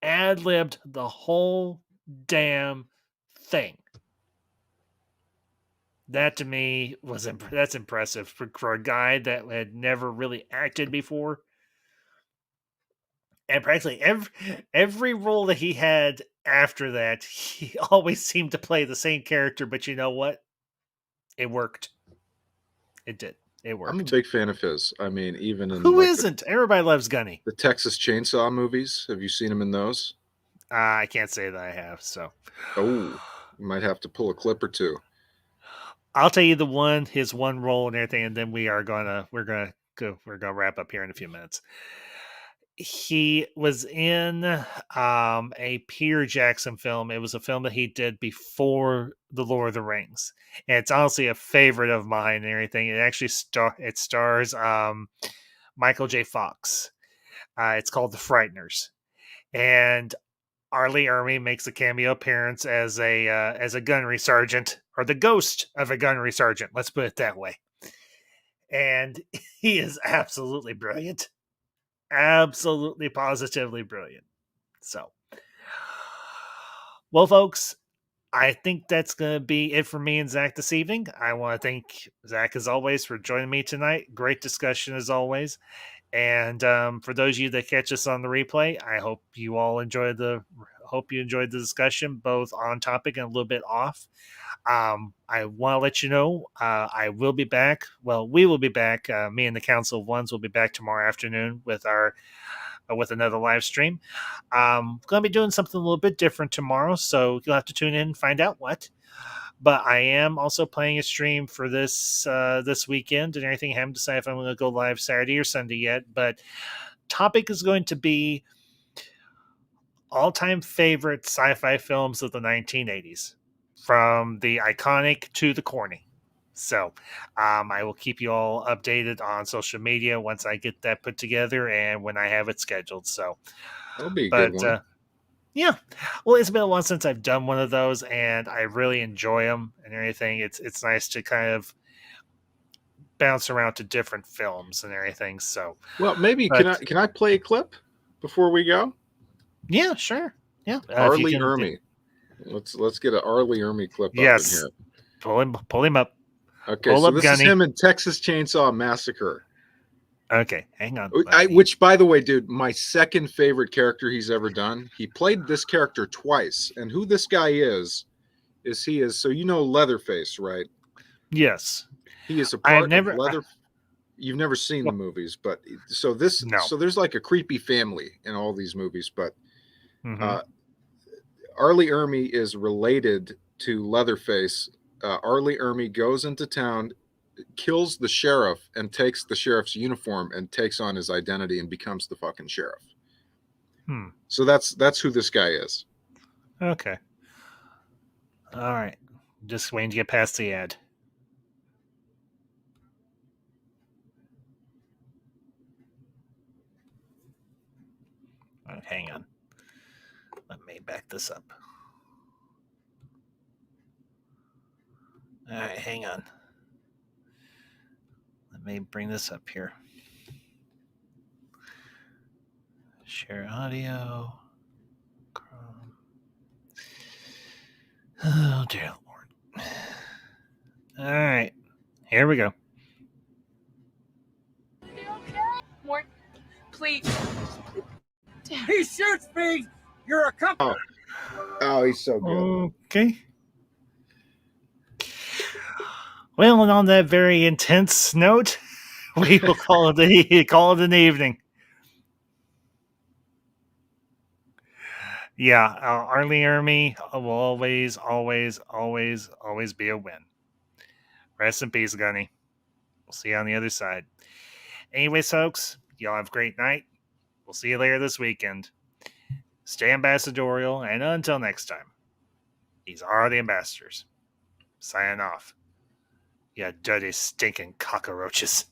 Ad libbed the whole damn thing. That to me was that's impressive for a guy that had never really acted before. And practically every role that he had after that, he always seemed to play the same character. But you know what? It worked. It did. It I'm a worked. big fan of his. I mean, even in Who like isn't? Everybody loves Gunny. the Texas Chainsaw movies. Have you seen him in those? I can't say that I have. So Oh, you might have to pull a clip or two. I'll tell you his one role and everything, and then we're gonna wrap up here in a few minutes. He was in a Peter Jackson film. It was a film that he did before The Lord of the Rings. And it's honestly a favorite of mine and everything. It actually stars Michael J. Fox. It's called The Frighteners. And Arlie Ermy makes a cameo appearance as a gunnery sergeant, or the ghost of a gunnery sergeant. Let's put it that way. And he is absolutely brilliant. Absolutely, positively brilliant. So, well, folks, I think that's going to be it for me and Zach this evening. I want to thank Zach, as always, for joining me tonight. Great discussion, as always. And for those of you that catch us on the replay, I hope you all enjoyed the discussion, both on topic and a little bit off. I want to let you know I will be back. Well, we will be back. Me and the Council of Ones will be back tomorrow afternoon with another live stream. Going to be doing something a little bit different tomorrow, so you'll have to tune in and find out what. But I am also playing a stream for this weekend and everything. I haven't decided if I'm going to go live Saturday or Sunday yet. But topic is going to be all-time favorite sci-fi films of the 1980s, from the iconic to the corny. So I will keep you all updated on social media once I get that put together and when I have it scheduled. So, That'll be a good but one. yeah, well, it's been a while since I've done one of those, and I really enjoy them and everything. It's nice to kind of bounce around to different films and everything. So, Well, maybe but can I play a clip before we go? yeah, sure, yeah. If you Arlie can, Ermy. Let's get an Arlie Ermy clip up in yes, here. pull him up. Okay, Pull so up this is Gunny. him in Texas Chainsaw Massacre. Okay, hang on. Which, by the way, dude, my second favorite character he's ever done. He played this character twice, and who this guy is so you know Leatherface, right? Yes, He is a I've part of never. Leather. You've never seen the Well, movies, but no. so there's like a creepy family in all these movies, but Mm-hmm. Arlie Ermy is related to Leatherface. Arlie Ermy goes into town, kills the sheriff, and takes the sheriff's uniform and takes on his identity and becomes the fucking sheriff. So that's who this guy is. Okay. All right. Just waiting to get past the ad. Hang on. Let me back this up. All right, hang on. Let Let me bring this up here. Share audio. Chrome. Oh, dear Lord. All right. Here we go. More, please. He shoots me. You're a company. Oh, he's so good. Okay. Well, and on that very intense note, we will call it an evening. Yeah, Arlie Ermy will always, always, always, always be a win. Rest in peace, Gunny. We'll see you on the other side. Anyways, folks, y'all have a great night. We'll see you later this weekend. Stay ambassadorial, and until next time, these are the ambassadors. Signing off. You dirty, stinking cockroaches.